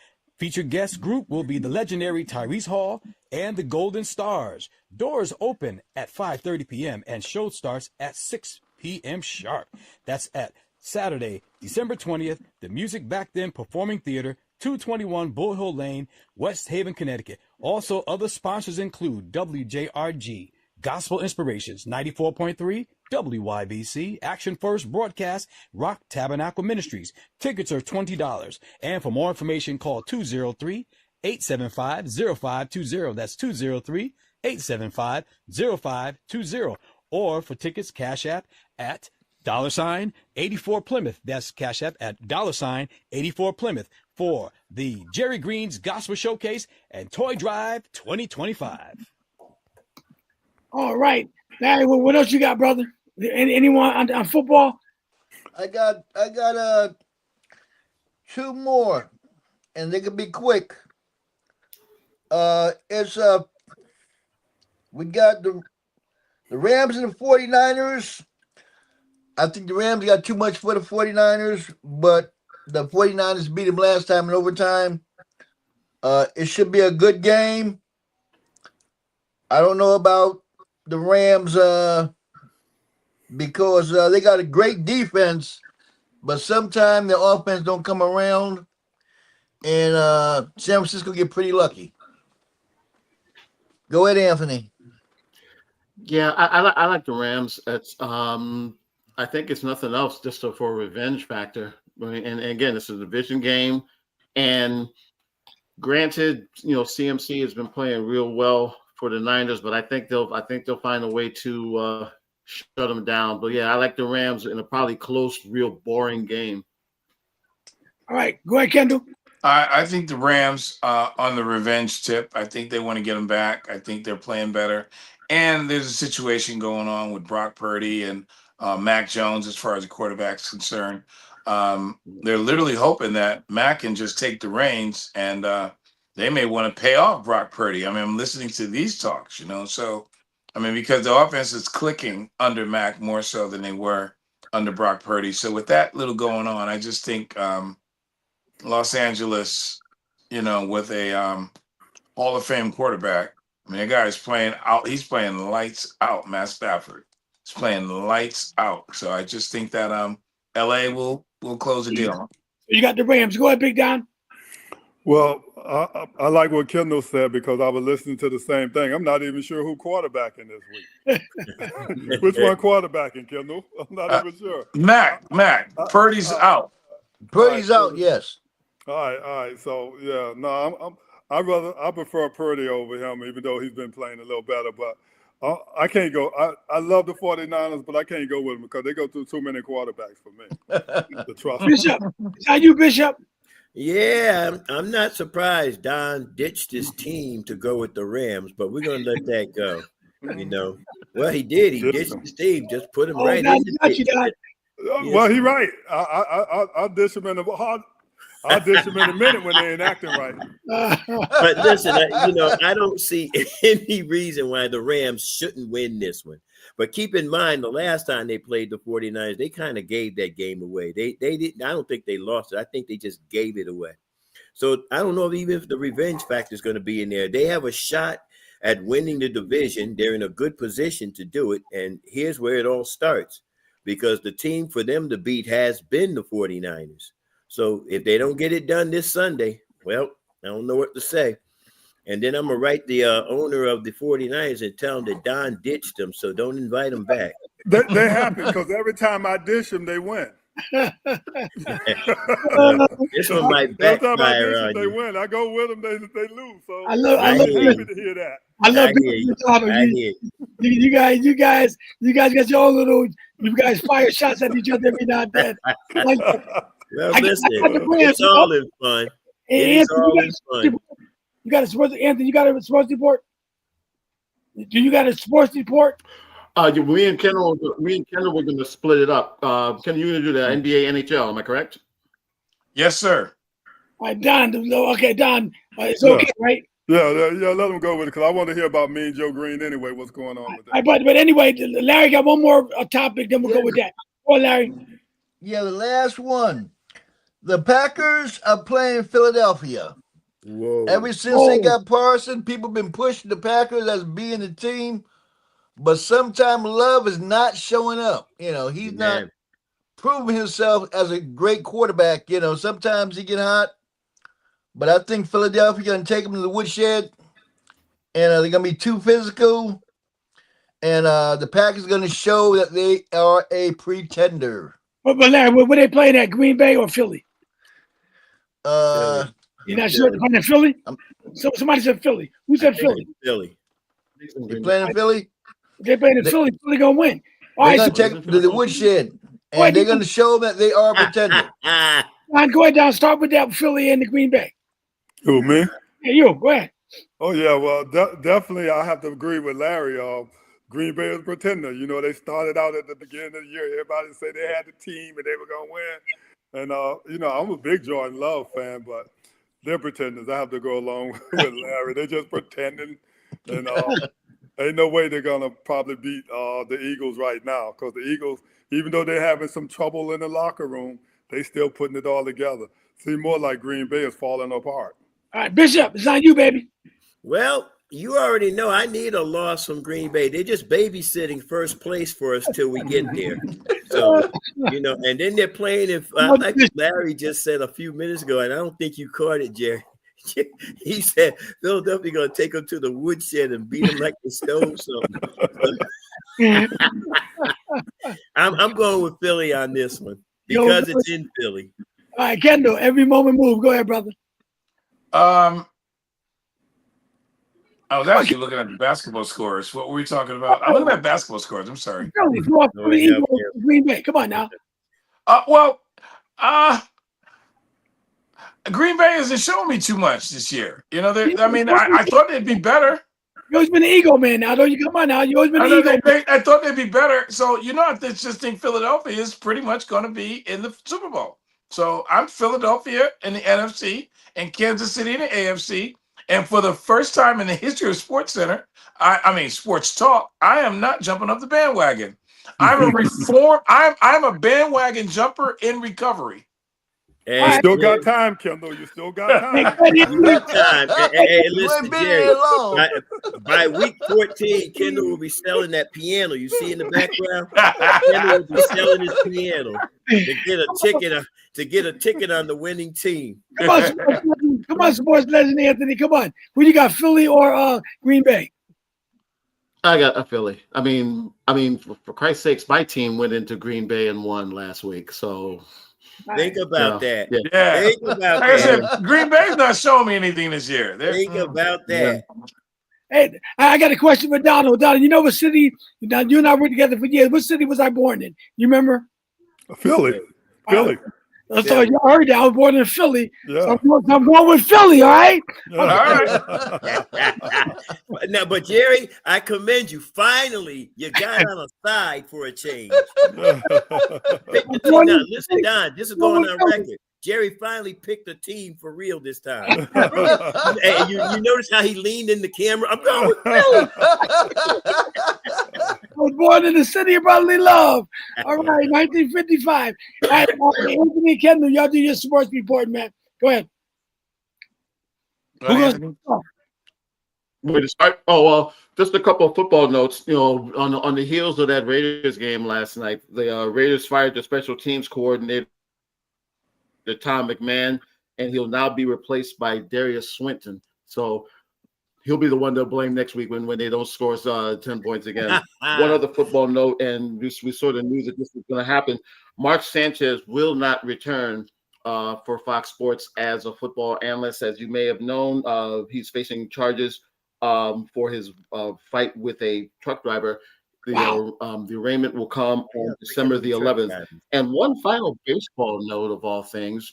Featured guest group will be the legendary Tyrese Hall and the Golden Stars. Doors open at 5:30 p.m. and show starts at 6 p.m. sharp. That's at Saturday, December 20th, the Music Back Then Performing Theater, 221 Bull Hill Lane, West Haven, Connecticut. Also, other sponsors include WJRG, Gospel Inspirations, 94.3, WYBC, Action First Broadcast, Rock Tabernacle Ministries. Tickets are $20. And for more information, call 203-875-0520. That's 203-875-0520. Or for tickets, Cash App at $84 Plymouth. That's Cash App at $84 Plymouth for the Jerry Green's Gospel Showcase and Toy Drive 2025. All right. Larry, what else you got, brother? Anyone on football? I got 2 more, and they can be quick. We got the Rams and the 49ers. I think the Rams got too much for the 49ers, but the 49ers beat them last time in overtime. It should be a good game. I don't know about the Rams because they got a great defense, but sometimes the offense don't come around, and San Francisco get pretty lucky. Go ahead, Anthony. Yeah, I like the Rams. It's I think it's nothing else just for a revenge factor. And again, it's a division game, and granted, CMC has been playing real well for the Niners, but I think they'll find a way to shut them down. But yeah, I like the Rams in a probably close, real boring game. All right, go ahead, Kendall. I think the Rams on the revenge tip. I think they want to get him back. I think they're playing better. And there's a situation going on with Brock Purdy and Mac Jones as far as the quarterback's concerned. They're literally hoping that Mac can just take the reins, and they may want to pay off Brock Purdy. I mean, I'm listening to these talks, So, I mean, because the offense is clicking under Mac more so than they were under Brock Purdy. So with that little going on, I just think Los Angeles, with a Hall of Fame quarterback. I mean, that guy is playing out. He's playing lights out, Matt Stafford. He's playing lights out. So I just think that LA will close the deal. You got the Rams. Go ahead, Big Don. Well, I like what Kendall said because I was listening to the same thing. I'm not even sure who quarterbacking this week. Which one quarterbacking, Kendall? I'm not even sure. Mac, Purdy's out. Purdy's out, yes. All right. So yeah, no, I prefer Purdy over him, even though he's been playing a little better. But I can't go. I love the 49ers, but I can't go with them because they go through too many quarterbacks for me. The trust. Bishop, is that you, Bishop? Yeah, I'm not surprised Don ditched his team to go with the Rams, but we're gonna let that go. Well, he did. He ditched his team, just put him right in the ditch. Well, he's right. I'll dish him in I'll dish him in a minute when they ain't acting right. But listen, I don't see any reason why the Rams shouldn't win this one. But keep in mind, the last time they played the 49ers, they kind of gave that game away. They didn't. I don't think they lost it. I think they just gave it away. So I don't know if the revenge factor is going to be in there. They have a shot at winning the division. They're in a good position to do it. And here's where it all starts, because the team for them to beat has been the 49ers. So if they don't get it done this Sunday, well, I don't know what to say. And then I'm going to write the owner of the 49ers and tell him that Don ditched them, so don't invite them back. They happen because every time I dish them, they win. This one might backfire on they you. win. I go with them, they lose. So I love happy to hear that. I love you guys got your own little. You guys fire shots at each other every now and then. Well, listen, it's all in fun. It's all in fun. You got a sports, Anthony? You got a sports report? Do you got a sports report? Me and Kendall were going to split it up. Ken, you're going to do the NBA, NHL? Am I correct? Yes, sir. All right, Don. Okay, Don. It's okay, right? Yeah. Let them go with it because I want to hear about me and Joe Green anyway. What's going on with that? But anyway, Larry got one more topic. Then we'll go with that. Go on, Larry. Yeah, the last one. The Packers are playing Philadelphia. Whoa. Ever since they got Parson, people been pushing the Packers as being the team, but sometimes Love is not showing up. He's not proving himself as a great quarterback. Sometimes he get hot, but I think Philadelphia going to take him to the woodshed, and they're going to be too physical, and the Packers going to show that they are a pretender. But Larry, were they playing at Green Bay or Philly? Philly. You're not sure they're playing in Philly? So somebody said Philly. Who said Philly? Philly. They playing in Philly? They're playing in Philly. Philly gonna win. They're gonna take them to the woodshed, and they're gonna show that they are a pretender. Go ahead, down. Start with that Philly and the Green Bay. Who, me? Yeah, you. Go ahead. Oh yeah, well, definitely, I have to agree with Larry. Green Bay is a pretender. They started out at the beginning of the year. Everybody said they had the team and they were gonna win. And I'm a big Jordan Love fan, but they're pretenders. I have to go along with Larry. They're just pretending, and ain't no way they're gonna probably beat the Eagles right now, because the Eagles, even though they're having some trouble in the locker room, they still putting it all together. Seem more like Green Bay is falling apart. All right, Bishop, it's on you, baby. Well, you already know I need a loss from Green Bay. They're just babysitting first place for us till we get there. So, and then they're playing like Larry just said a few minutes ago, and I don't think you caught it, Jerry. He said Philadelphia going to take them to the woodshed and beat them like they stole something. I'm going with Philly on this one because it's in Philly. All right, Kendall, every moment move. Go ahead, brother. I was actually looking at the basketball scores. What were we talking about? I'm looking at basketball scores. I'm sorry. Green Bay. Come on now. Green Bay isn't showing me too much this year. You know, I thought they'd be better. You always been an ego man now. Don't you come on now? You always been an ego man. I thought they'd be better. So, I just think Philadelphia is pretty much going to be in the Super Bowl. So I'm Philadelphia in the NFC and Kansas City in the AFC. And for the first time in the history of Sports Center, Sports Talk, I am not jumping up the bandwagon. I'm a bandwagon jumper in recovery. You still got time, Kendall. You still got time. Hey, listen, Jerry, by week 14, Kendall will be selling that piano. You see in the background? Kendall will be selling his piano to get a ticket on the winning team. Come on, sports legend Anthony. Come on. Who you got, Philly or Green Bay? I got a Philly. I mean, for Christ's sakes, my team went into Green Bay and won last week. So think about that. Yeah. Think about that. I said, Green Bay's not showing me anything this year. Think about that. Hey, I got a question for Donald. Donald, you know what city? Now, you and I were together for years. What city was I born in? You remember? Philly. Philly. That's all you heard. I was born in Philly. Yeah. So I'm going with Philly, all right? Yeah. All right. Now, but Jerry, I commend you. Finally, you got on a side for a change. Now, listen, Don, this is going on record. Jerry finally picked a team for real this time. Hey, you notice how he leaned in the camera? I'm going with Philly. I was born in the city of brotherly love. All right, 1955. All right, Anthony and Kendall, y'all do your sports report, man. Go ahead. Wait to start. Oh, well, just a couple of football notes. On the heels of that Raiders game last night, the Raiders fired the special teams coordinator, Tom McMahon, and he'll now be replaced by Darius Swinton. So he'll be the one to blame next week when they don't score 10 points again. One other football note, and we sort of knew that this was going to happen. Mark Sanchez will not return for Fox Sports as a football analyst. As you may have known, he's facing charges for his fight with a truck driver. The arraignment will come on December the 11th. And one final baseball note of all things,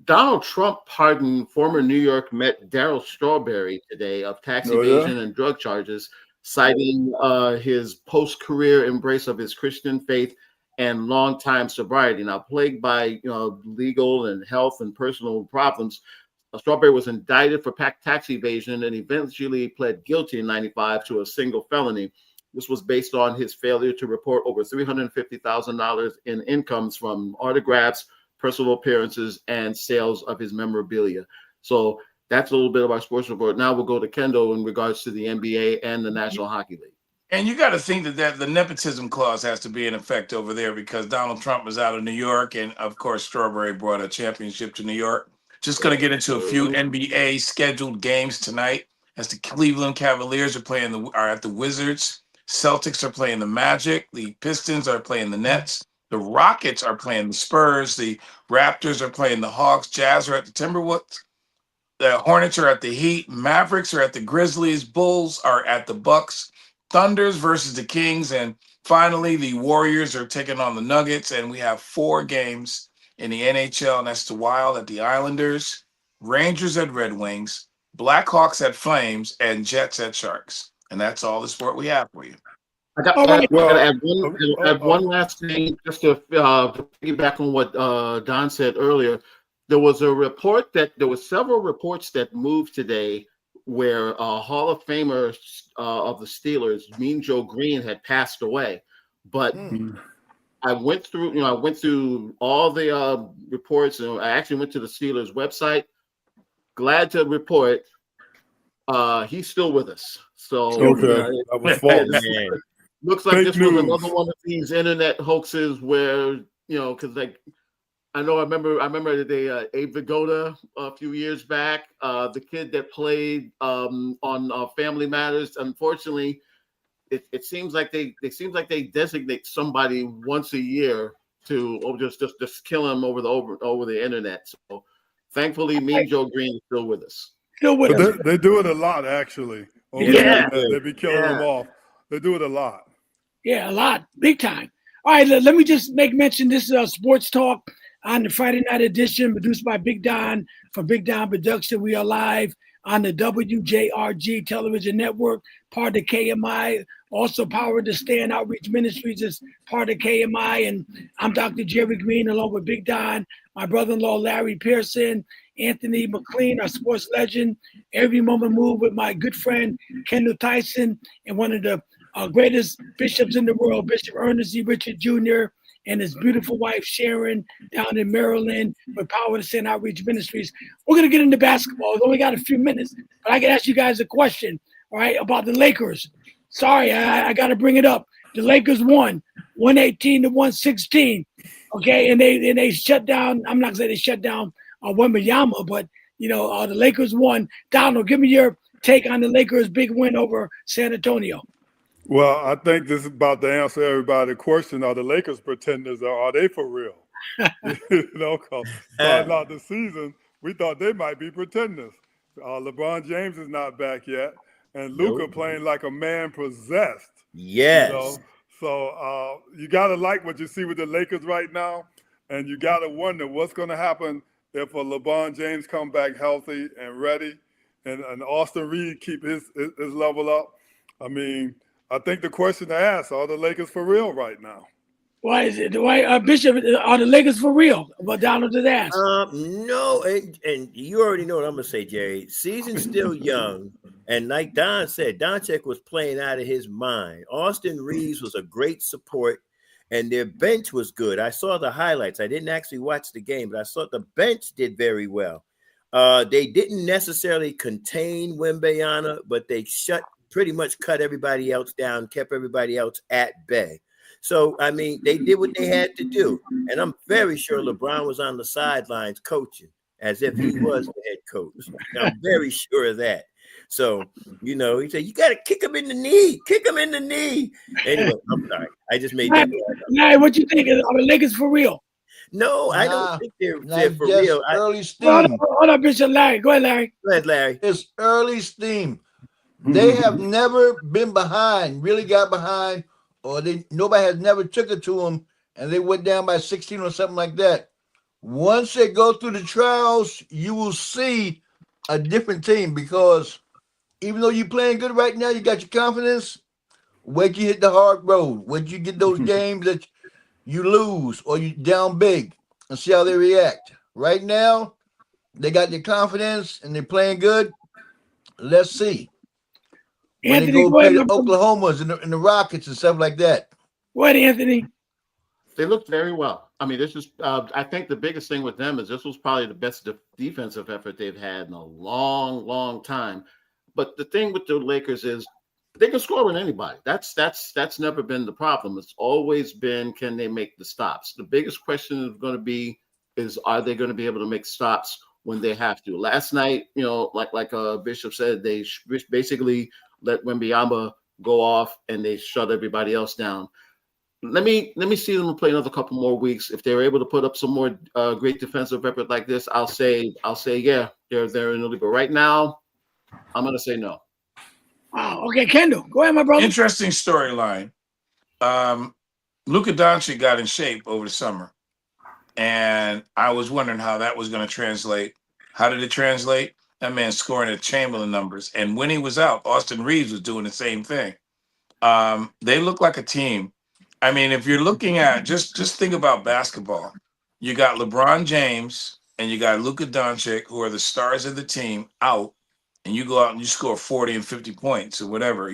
Donald Trump pardoned former New York Met Darryl Strawberry today of tax evasion and drug charges, citing his post-career embrace of his Christian faith and long-time sobriety. Now, plagued by legal and health and personal problems, Strawberry was indicted for tax evasion and eventually pled guilty in '95 to a single felony. This was based on his failure to report over $350,000 in incomes from autographs, personal appearances, and sales of his memorabilia. So that's a little bit of our sports report. Now we'll go to Kendall in regards to the NBA and the National Hockey League. And you got to think that the nepotism clause has to be in effect over there because Donald Trump was out of New York, and of course Strawberry brought a championship to New York. Just going to get into a few NBA scheduled games tonight as the Cleveland Cavaliers are at the Wizards. Celtics are playing the Magic. The Pistons are playing the Nets. The Rockets are playing the Spurs. The Raptors are playing the Hawks. Jazz are at the Timberwolves. The Hornets are at the Heat. Mavericks are at the Grizzlies. Bulls are at the Bucks. Thunders versus the Kings. And finally, the Warriors are taking on the Nuggets. And we have 4 games in the NHL, and that's the Wild at the Islanders, Rangers at Red Wings, Blackhawks at Flames, and Jets at Sharks. And that's all the sport we have for you. I got to add one last thing just to piggyback on what Don said earlier. There was several reports that moved today where a Hall of Famer of the Steelers, Mean Joe Green, had passed away. But I went through all the reports, and I actually went to the Steelers website. Glad to report he's still with us. So that was false. Looks like this was another one of these internet hoaxes where because I remember the Abe Vigoda a few years back, the kid that played on Family Matters. Unfortunately, it seems like they designate somebody once a year to just kill him over the internet. So thankfully, Mean Joe Green is still with us. They do it a lot, actually. They be killing them off. They do it a lot. Yeah, a lot, big time. All right, let me just make mention. This is Sports Talk. on the Friday night edition produced by Big Don from Big Don Production. We are live on the WJRG television network, part of the KMI. Also, Power to Stand Outreach Ministries is part of KMI. And I'm Dr. Jerry Green, along with Big Don, my brother-in-law, Larry Pearson, Anthony McLean, our sports legend, Every Moment Move with my good friend, Kendall Tyson, and one of the greatest bishops in the world, Bishop Ernest E. Richard Jr., and his beautiful wife, Sharon, down in Maryland with Power to Stand Outreach Ministries. We're going to get into basketball. We've only got a few minutes, but I can ask you guys a question, all right, about the Lakers. Sorry, I got to bring it up. The Lakers won 118 to 116, okay, and they shut down. I'm not going to say they shut down Wembanyama, but, the Lakers won. Donald, give me your take on the Lakers' big win over San Antonio. Well, I think this is about to answer everybody's question. Are the Lakers pretenders or are they for real? Because starting out the season, we thought they might be pretenders. LeBron James is not back yet, and Luka playing like a man possessed. Yes. So you got to like what you see with the Lakers right now, and you got to wonder what's going to happen if LeBron James come back healthy and ready, and Austin Reed keep his level up. I mean, I think the question to ask, are the Lakers for real right now? Why is it? Why, Bishop, are the Lakers for real? What Donald just asked. No, and you already know what I'm going to say, Jerry. Season's still young, and like Don said, Doncic was playing out of his mind. Austin Reeves was a great support, and their bench was good. I saw the highlights. I didn't actually watch the game, but I saw the bench did very well. They didn't necessarily contain Wembanyama, but they pretty much cut everybody else down, kept everybody else at bay. So, I mean, they did what they had to do. And I'm very sure LeBron was on the sidelines coaching as if he was the head coach. I'm very sure of that. So, he said, you got to kick him in the knee. Kick him in the knee. Anyway, I'm sorry. I just made that. Larry, what you think? Are the Lakers for real? No, I don't think they're for real. Early steam. Hold on, Bishop. Larry. Go ahead, Larry. Go ahead, Larry. It's early steam. They have never been behind, really got behind, or nobody has never took it to them, and they went down by 16 or something like that. Once they go through the trials, you will see a different team, because even though you're playing good right now, you got your confidence. Wait till you hit the hard road. Wait till you get those games that you lose or you down big, and see how they react. Right now, they got their confidence and they're playing good. Let's see. When Anthony, they go play the Oklahomas and the Rockets and stuff like that. What, Anthony? They looked very well. I mean, this is, I think the biggest thing with them is this was probably the best defensive effort they've had in a long, long time. But the thing with the Lakers is they can score with anybody. That's never been the problem. It's always been, can they make the stops? The biggest question is going to be, are they going to be able to make stops when they have to? Last night, like Bishop said, they basically let Wembanyama go off and they shut everybody else down. Let me see them play another couple more weeks. If they're able to put up some more great defensive effort like this, I'll say yeah, they're in the league. But right now, I'm gonna say no. Wow. Okay, Kendall, go ahead, my brother. Interesting storyline. Luka Doncic got in shape over the summer, and I was wondering how that was going to translate. How did it translate? That man scoring at Chamberlain numbers. And when he was out, Austin Reeves was doing the same thing. They look like a team. I mean, if you're looking at, just think about basketball. You got LeBron James and you got Luka Doncic, who are the stars of the team, out, and you go out and you score 40 and 50 points or whatever.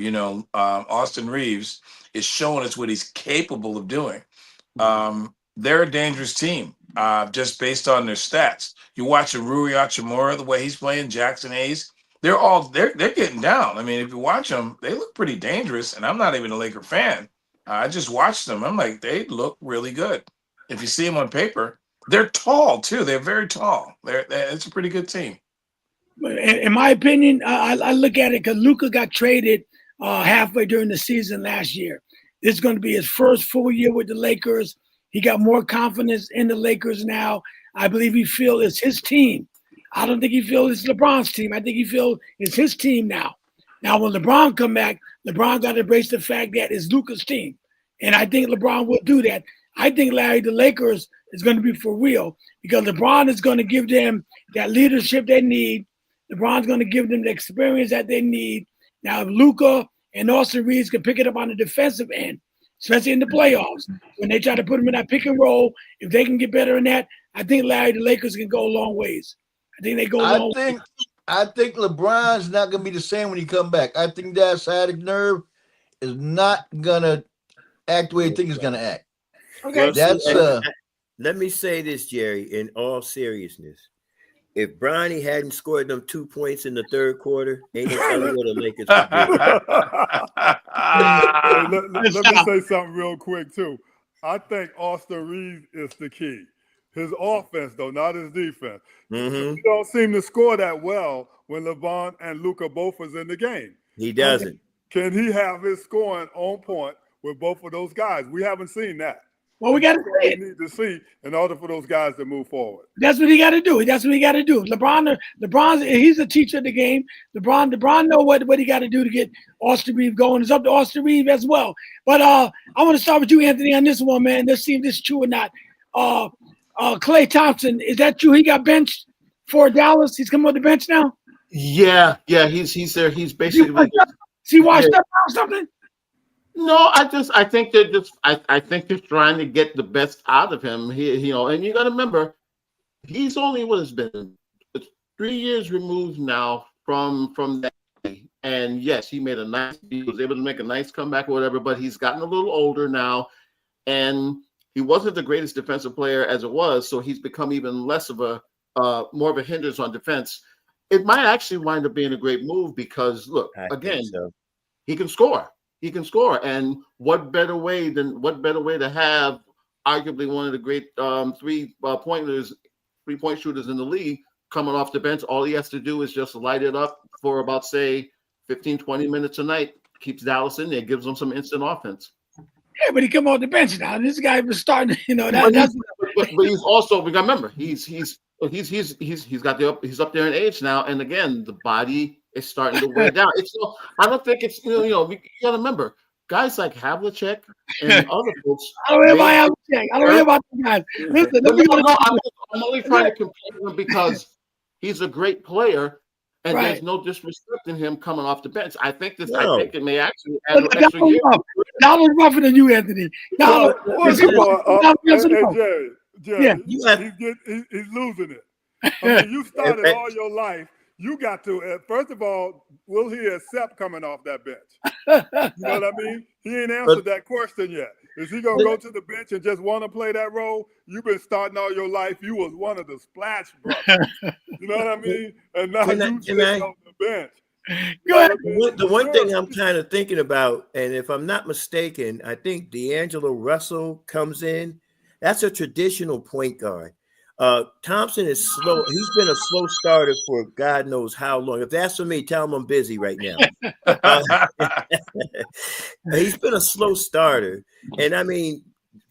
Austin Reeves is showing us what he's capable of doing. They're a dangerous team, just based on their stats. You watch Rui Hachimura, the way he's playing, Jackson Hayes, they're getting down. I mean, if you watch them, they look pretty dangerous. And I'm not even a Laker fan. I just watched them. I'm like, they look really good. If you see them on paper, they're tall too. They're very tall. It's a pretty good team. In my opinion, I look at it because Luka got traded halfway during the season last year. This is going to be his first full year with the Lakers. He got more confidence in the Lakers now. I believe he feels it's his team. I don't think he feels it's LeBron's team. I think he feels it's his team now. Now, when LeBron come back, LeBron got to embrace the fact that it's Luka's team. And I think LeBron will do that. I think, Larry, the Lakers is going to be for real because LeBron is going to give them that leadership they need. LeBron's going to give them the experience that they need. Now, if Luka and Austin Reeves can pick it up on the defensive end, especially in the playoffs, when they try to put them in that pick and roll, if they can get better in that, I think, Larry, the Lakers can go a long ways. I think they go a long ways. I think LeBron's not going to be the same when he come back. I think that sciatic nerve is not going to act the way you think it's going to act. Okay. Well, let me say this, Jerry, in all seriousness. If Bronny hadn't scored them 2 points in the third quarter, ain't no telling what the Lakers would do. Let me say something real quick, too. I think Austin Reeves is the key. His offense, though, not his defense. He don't seem to score that well when LeBron and Luka both was in the game. He doesn't. Can he have his scoring on point with both of those guys? We haven't seen that. Well, we got to see it. We need to see in order for those guys to move forward. That's what he got to do. That's what he got to do. LeBron, he's a teacher of the game. LeBron know what he got to do to get Austin Reeves going. It's up to Austin Reeves as well. But I want to start with you, Anthony, on this one, man. Let's see if this is true or not. Klay Thompson, is that true? He got benched for Dallas. He's coming on the bench now. Yeah, he's there. He's basically. Is he washed up or something? No, I think they're trying to get the best out of him. And you got to remember, he's only what has been 3 years removed now from that. And yes, he was able to make a nice comeback or whatever, but he's gotten a little older now, and he wasn't the greatest defensive player as it was, so he's become even less of a more of a hindrance on defense. It might actually wind up being a great move because look, again, he can score. He can score, and what better way to have arguably one of the great 3-point shooters in the league coming off the bench? All he has to do is just light it up for about, say, 15, 20 minutes a night, keeps Dallas in there, gives them some instant offense. Yeah, but he come off the bench now. This guy was starting, But he's also, we got to remember, he's up there in age now, and again, the body is starting to wear down. I don't think it's we got to remember guys like Havlicek and other folks. I don't hear about Havlicek. I don't hear about the guys. Listen, I'm only trying to compare him because he's a great player, and there's no disrespect in him coming off the bench. I think it may actually add an extra year. Donald's rougher than you, Anthony. Jerry, he's losing it. I mean, you started all your life. You got to, first of all, will he accept coming off that bench? You know what I mean? He ain't answered that question yet. Is he going to go to the bench and just want to play that role? You've been starting all your life. You was one of the splash brothers. You know what I mean? And now you sitting on the bench. Go ahead. The one thing I'm kind of thinking about, and if I'm not mistaken, I think D'Angelo Russell comes in. That's a traditional point guard. Thompson is slow. He's been a slow starter for God knows how long. If that's for me, tell him I'm busy right now. He's been a slow starter. And I mean,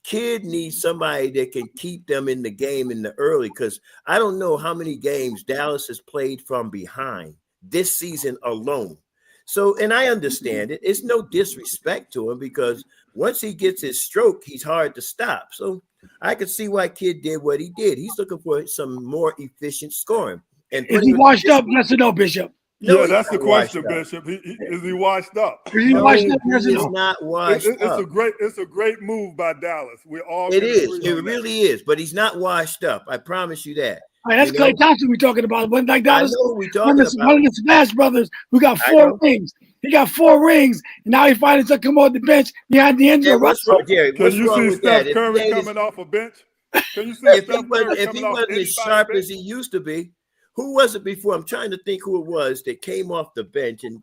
kid needs somebody that can keep them in the game in the early, because I don't know how many games Dallas has played from behind this season alone. So, and I understand it. It's no disrespect to him because once he gets his stroke, he's hard to stop. So I could see why Kid did what he did. He's looking for some more efficient scoring. And is he washed up? Yes or no, Bishop? No, yeah, that's the question, Bishop. Is he washed up? Is he washed up? Yes or no? He's not washed up. It's a great move by Dallas. It is. It really is. But he's not washed up. I promise you that. All right, that's Klay Thompson we're talking about. One like Dallas, I know we talking about. One of the Splash Brothers who got 4 rings. He got 4 rings, and now he finally to come off the bench behind D'Angelo Russell. Jerry, can you see Steph Curry coming off a bench? Can you see if he wasn't as sharp as he used to be? Who was it before? I'm trying to think who it was that came off the bench. And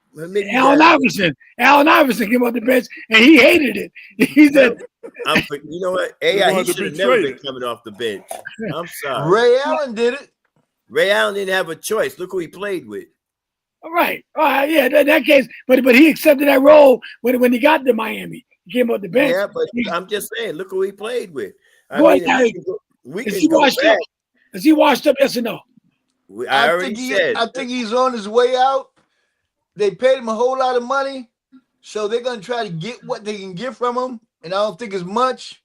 Allen Iverson. Allen Iverson came off the bench, and he hated it. He said, you know what? AI, he should have never been coming off the bench. I'm sorry. Ray Allen did it. Ray Allen didn't have a choice. Look who he played with. All right. Yeah, in that case, but he accepted that role when he got to Miami. He came off the bench. Yeah, but I'm just saying, look who he played with. Is he washed up, yes or no? I think he's on his way out. They paid him a whole lot of money, so they're going to try to get what they can get from him, and I don't think it's much.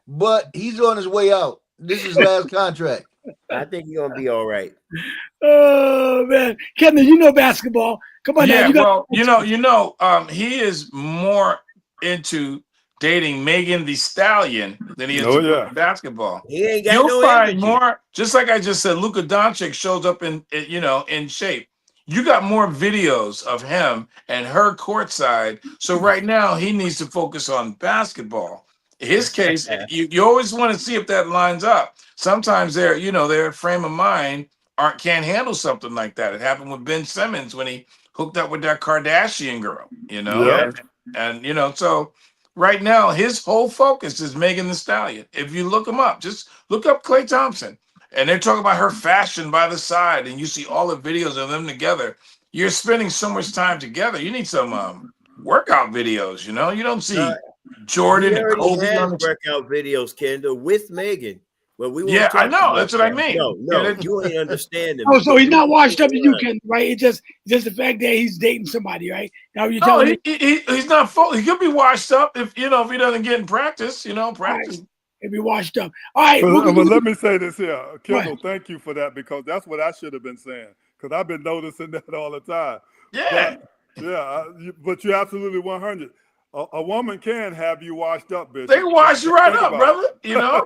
but he's on his way out. This is his last contract. I think you're gonna be all right. Oh man, Kevin, you know basketball. Come on now, Yeah, you got. well, he is more into dating Megan the Stallion than he is Oh to yeah. basketball. He ain't got You'll no find energy. more, just like I just said, Luka Doncic shows up in shape. You got more videos of him and her courtside. So right now he needs to focus on basketball. In his case, you always want to see if that lines up. Sometimes their frame of mind can't handle something like that. It happened with Ben Simmons when he hooked up with that Kardashian girl, Yeah. and so right now his whole focus is Megan the Stallion. If you look him up, just look up Klay Thompson, and they're talking about her fashion by the side, and you see all the videos of them together. You're spending so much time together. You need some workout videos. You don't see Jordan He and already Kobe on has the. workout videos, Kendall, with Megan. Well, we Yeah, won't I talk know. about That's what I that. mean. No, you ain't understanding. Oh, so he's not washed up to you, Line. Ken, right? It's just the fact that he's dating somebody, right? Now you're No, telling me. he's not full. He could be washed up if he doesn't get in practice. Practice. He'll be washed up. All right. But let me say this here, Kendall. Right. Thank you for that, because that's what I should have been saying. Because I've been noticing that all the time. Yeah. But you're absolutely 100. A woman can have you washed up, bitch. They wash you right up, brother. Hey, Don,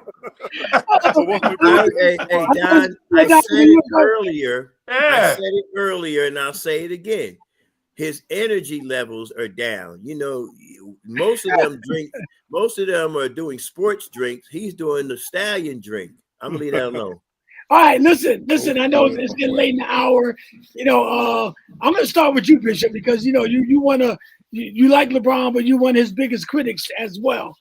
I said it earlier. Yeah. I said it earlier, and I'll say it again. His energy levels are down. Most of them drink. Most of them are doing sports drinks. He's doing the Stallion drink. I'm gonna leave that alone. All right, listen. I know it's getting late in the hour. I'm gonna start with you, Bishop, because you like LeBron, but you one of his biggest critics as well.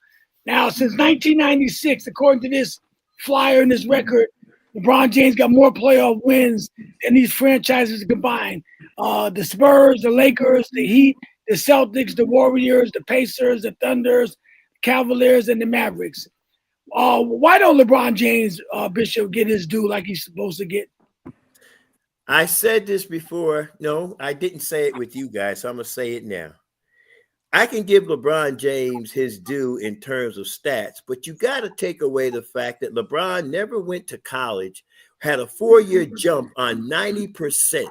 Now, since 1996, according to this flyer and this record, LeBron James got more playoff wins than these franchises combined. The Spurs, the Lakers, the Heat, the Celtics, the Warriors, the Pacers, the Thunders, Cavaliers, and the Mavericks. Why don't LeBron James, Bishop, get his due like he's supposed to get? I said this before. No, I didn't say it with you guys, so I'm going to say it now. I can give LeBron James his due in terms of stats, but you got to take away the fact that LeBron never went to college, had a 4-year jump on 90%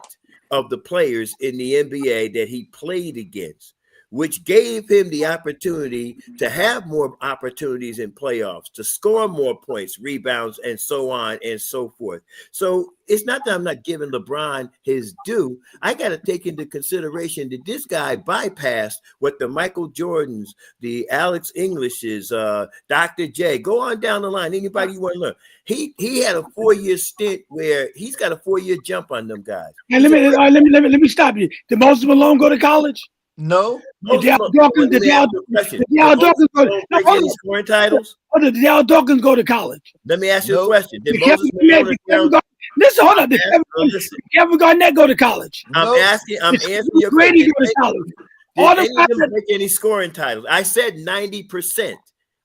of the players in the NBA that he played against, which gave him the opportunity to have more opportunities in playoffs, to score more points, rebounds, and so on and so forth. So it's not that I'm not giving LeBron his due. I got to take into consideration that this guy bypassed what the Michael Jordans, the Alex Englishes, Dr. J, go on down the line. Anybody you want to learn? He had a 4-year stint where he's got a 4-year jump on them guys. And let me stop you. Did Moses Malone go to college? No. Did Dawkins scoring titles? Did Dale Dawkins go to college? Let me ask you a question. Did Hold on. Did Kevin Garnett go to college? I'm answering your Brady question. go to college? Did any of them make any scoring titles? I said 90%.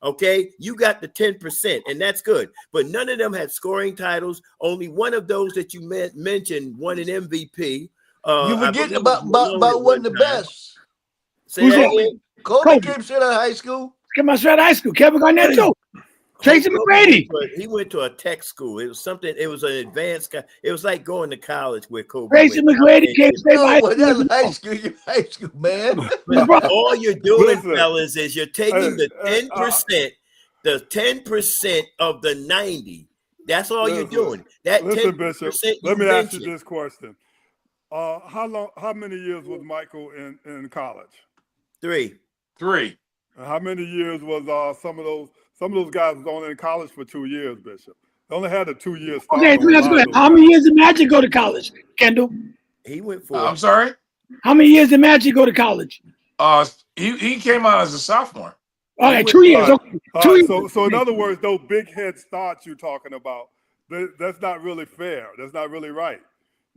Okay, you got the 10%, and that's good. But none of them had scoring titles. Only one of those that you mentioned won an MVP. You forget about one of the best. Who's that? Kobe came straight out of high school. Came out straight out of high school. Kevin Garnett too. Tracy McGrady. He went to a tech school. It was something. It was an advanced guy. It was like going to college with Kobe. Tracy McGrady came straight out of high school. You're high school, man. All you're doing, fellas, is you're taking the 10%, the 10% of the 90. That's all you're doing. That 10%. Bishop, let me ask you this question. How many years was Michael in college? 3. And how many years was some of those guys was only in college for 2 years, Bishop? They only had a 2-year start. Okay, that's good. How many years did Magic go to college, Kendall? He went for. I'm sorry. How many years did Magic go to college? He came out as a sophomore. Okay, 2 years. Okay. 2 years. So in other words, those big head starts you're talking about, that's not really fair. That's not really right.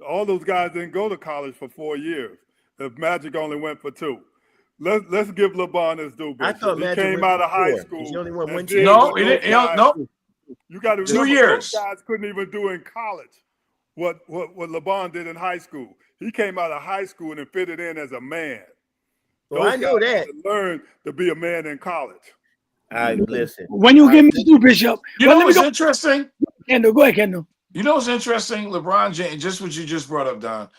All those guys didn't go to college for 4 years. If Magic only went for 2. Let's give LeBron his due. I thought Magic came out of high school. He only won 1 year. No, he didn't. No. You got to 2 remember, years. those guys couldn't even do in college what LeBron did in high school. He came out of high school and fitted in as a man. Well, I know that. Learned to be a man in college. I listen. When you give me to Bishop. You know what's interesting? Kendall, go ahead, Kendall. You know what's interesting? LeBron James, just what you just brought up, Don.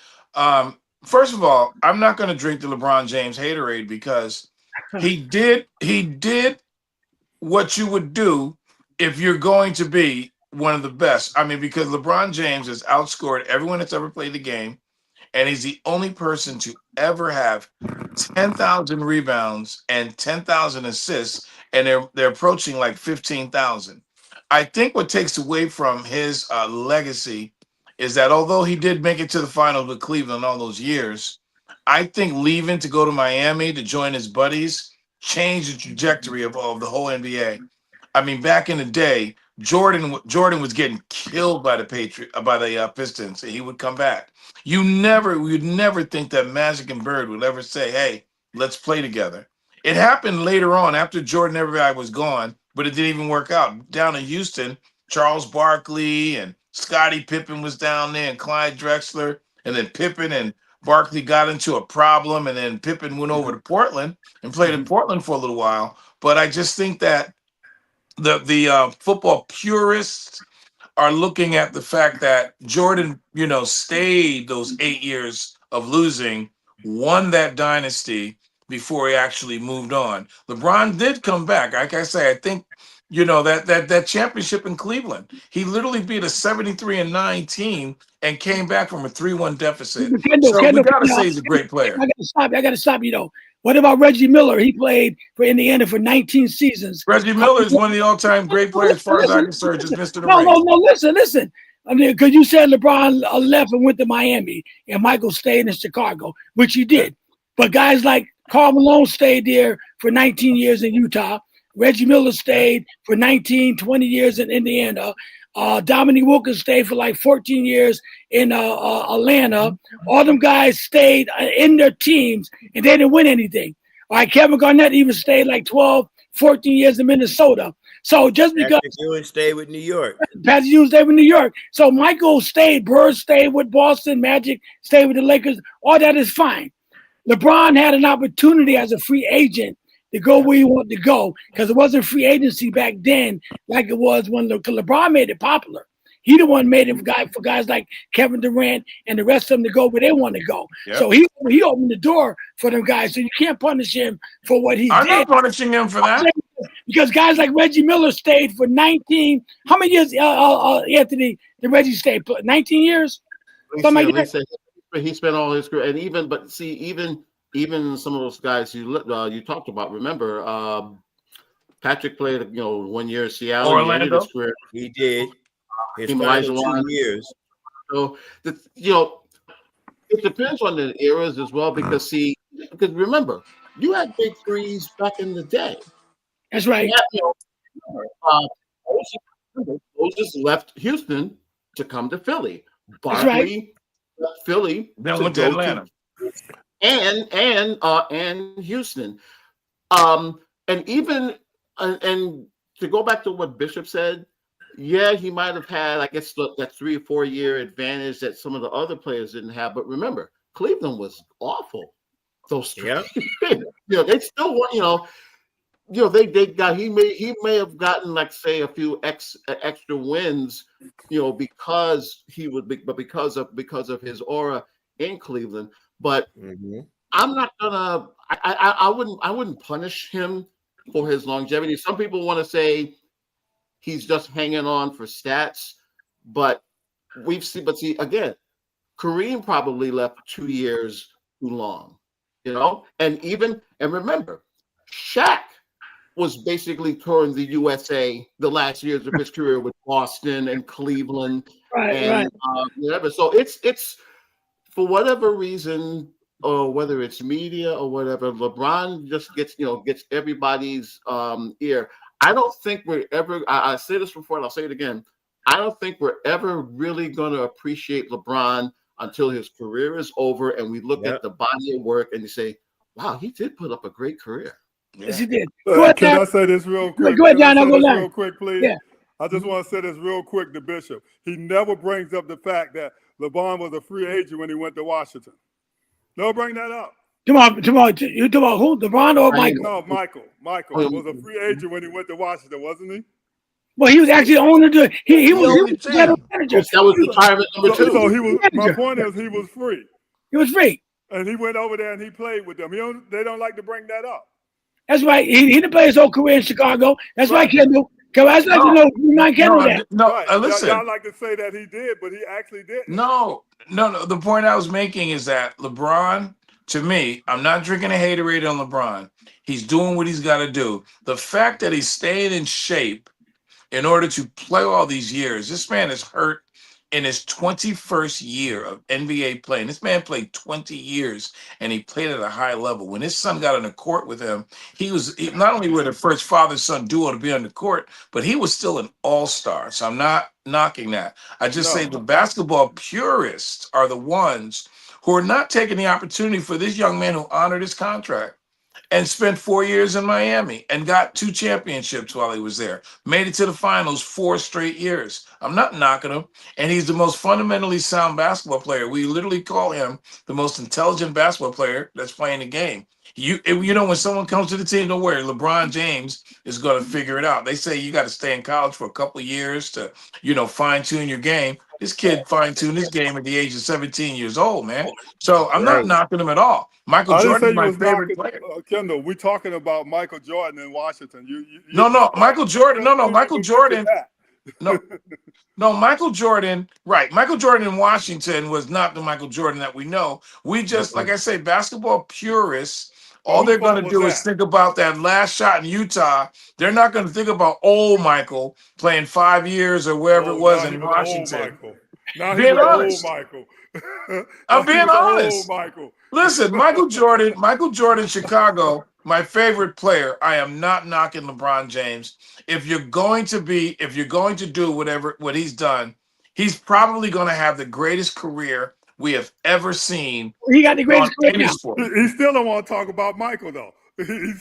First of all, I'm not going to drink the LeBron James haterade because he did what you would do if you're going to be one of the best. I mean, because LeBron James has outscored everyone that's ever played the game, and he's the only person to ever have 10,000 rebounds and 10,000 assists, and they're approaching like 15,000. I think what takes away from his legacy is that although he did make it to the finals with Cleveland all those years, I think leaving to go to Miami to join his buddies changed the trajectory of the whole NBA. I mean, back in the day, Jordan was getting killed by the Pistons, and he would come back. You'd never think that Magic and Bird would ever say, "Hey, let's play together." It happened later on after Jordan and everybody was gone, but it didn't even work out. Down in Houston, Charles Barkley and Scottie Pippen was down there, and Clyde Drexler, and then Pippen and Barkley got into a problem, and then Pippen went over to Portland and played in Portland for a little while. But I just think that the football purists are looking at the fact that Jordan, stayed those 8 years of losing, won that dynasty before he actually moved on. LeBron did come back. Like I say, I think, that championship in Cleveland, he literally beat a 73-9 team and came back from a 3-1 deficit. So we got to say he's a great player. I got to stop you. What about Reggie Miller? He played for Indiana for 19 seasons. Reggie Miller is one of the all-time great players, as far as I can search. Just Mr. No, listen. I mean, because you said LeBron left and went to Miami, and Michael stayed in Chicago, which he did. But guys like Karl Malone stayed there for 19 years in Utah. Reggie Miller stayed for 19, 20 years in Indiana. Dominique Wilkins stayed for like 14 years in Atlanta. All them guys stayed in their teams, and they didn't win anything. All right, Kevin Garnett even stayed like 12, 14 years in Minnesota. So just because Patrick Ewing stayed with New York. Patrick Ewing stayed with New York. So Michael stayed, Bird stayed with Boston, Magic stayed with the Lakers. All that is fine. LeBron had an opportunity as a free agent to go where he wanted to go because it wasn't free agency back then like it was when LeBron made it popular. He the one made it for guys like Kevin Durant and the rest of them to go where they want to go. Yep. So he opened the door for them guys. So you can't punish him for what he did. I'm not punishing him for that. Because guys like Reggie Miller stayed for 19. How many years, Anthony, did Reggie stay? 19 years? Something like that. He spent all his career, and even some of those guys you talked about. Remember, Patrick played 1 year in Seattle. Orlando. He did. His final 2 years. So it depends on the eras as well. Because remember, you had big threes back in the day. That's right. Moses left Houston to come to Philly. Barkley left Philly. Then went to Atlanta. And Houston. And even and to go back to what Bishop said, yeah, he might have had, I guess, that 3 or 4 year advantage that some of the other players didn't have. But remember, Cleveland was awful. Those three. Yeah. They still want, he may have gotten, like, say, a few extra wins, because because of his aura in Cleveland. But I'm not gonna. I wouldn't punish him for his longevity. Some people want to say he's just hanging on for stats, but see again, Kareem probably left 2 years too long, and remember, Shaq was basically touring the USA the last years of his career with Boston and Cleveland, whatever. So it's for whatever reason, or whether it's media or whatever, LeBron just gets everybody's ear. I don't think we're ever. I say this before, and I'll say it again. I don't think we're ever really going to appreciate LeBron until his career is over, and we look at the body of work and you say, "Wow, he did put up a great career." Yes, he did. Can I say this real quick? Go ahead, John. I'll go down. Real quick, please. Yeah. I just want to say this real quick to Bishop. He never brings up the fact that LeBron was a free agent when he went to Washington. Don't bring that up. You talking about who? LeBron or Michael? No, Michael. Michael was a free agent when he went to Washington, wasn't he? Well, he was actually the owner. He was team. manager. That was retirement number two. So he was. My point is, he was free. He was free. And he went over there and he played with them. They don't like to bring that up. That's right. He didn't play his whole career in Chicago. That's right, Kendall. I'd like to know. Listen. Y'all like to say that he did, but he actually didn't. No. The point I was making is that LeBron, to me, I'm not drinking a haterade on LeBron. He's doing what he's got to do. The fact that he's staying in shape in order to play all these years, this man is hurt in his 21st year of NBA playing. This man played 20 years and he played at a high level. When his son got on the court with him, he not only were the first father-son duo to be on the court, but he was still an all-star. So I'm not knocking that. I just say the basketball purists are the ones who are not taking the opportunity for this young man who honored his contract and spent 4 years in Miami and got 2 championships while he was there. Made it to the finals 4 straight years. I'm not knocking him. And he's the most fundamentally sound basketball player. We literally call him the most intelligent basketball player that's playing the game. You know, when someone comes to the team, don't worry, LeBron James is going to figure it out. They say you got to stay in college for a couple of years to, fine-tune your game. This kid fine-tuned his game at the age of 17 years old, man. So I'm not knocking him at all. Michael Jordan is my favorite player. Kendall, we're talking about Michael Jordan in Washington. Michael Jordan. Michael Jordan. Michael Jordan. Right. Michael Jordan in Washington was not the Michael Jordan that we know. We just, like I say, basketball purists, all they're going to do is think about that last shot in Utah. They're not going to think about old Michael playing 5 years or wherever it was in Washington. Being honest. Michael. I'm being honest. Listen, Michael Jordan, Chicago, my favorite player. I am not knocking LeBron James. If you're going to do what he's done, he's probably going to have the greatest career we have ever seen. He got the greatest career. He still don't want to talk about Michael though. He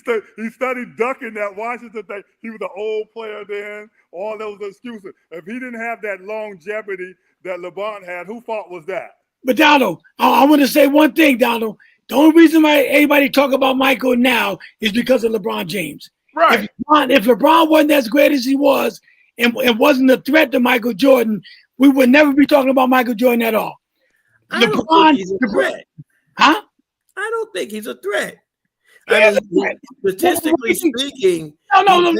studied ducking that Washington thing. He was an old player then. All those excuses. If he didn't have that longevity that LeBron had, whose fault was that? But Donald, I want to say one thing, Donald. The only reason why everybody talk about Michael now is because of LeBron James. Right. If LeBron wasn't as great as he was and wasn't a threat to Michael Jordan, we would never be talking about Michael Jordan at all. I don't think he's a threat. Huh? I don't think he's a threat. Statistically speaking. No,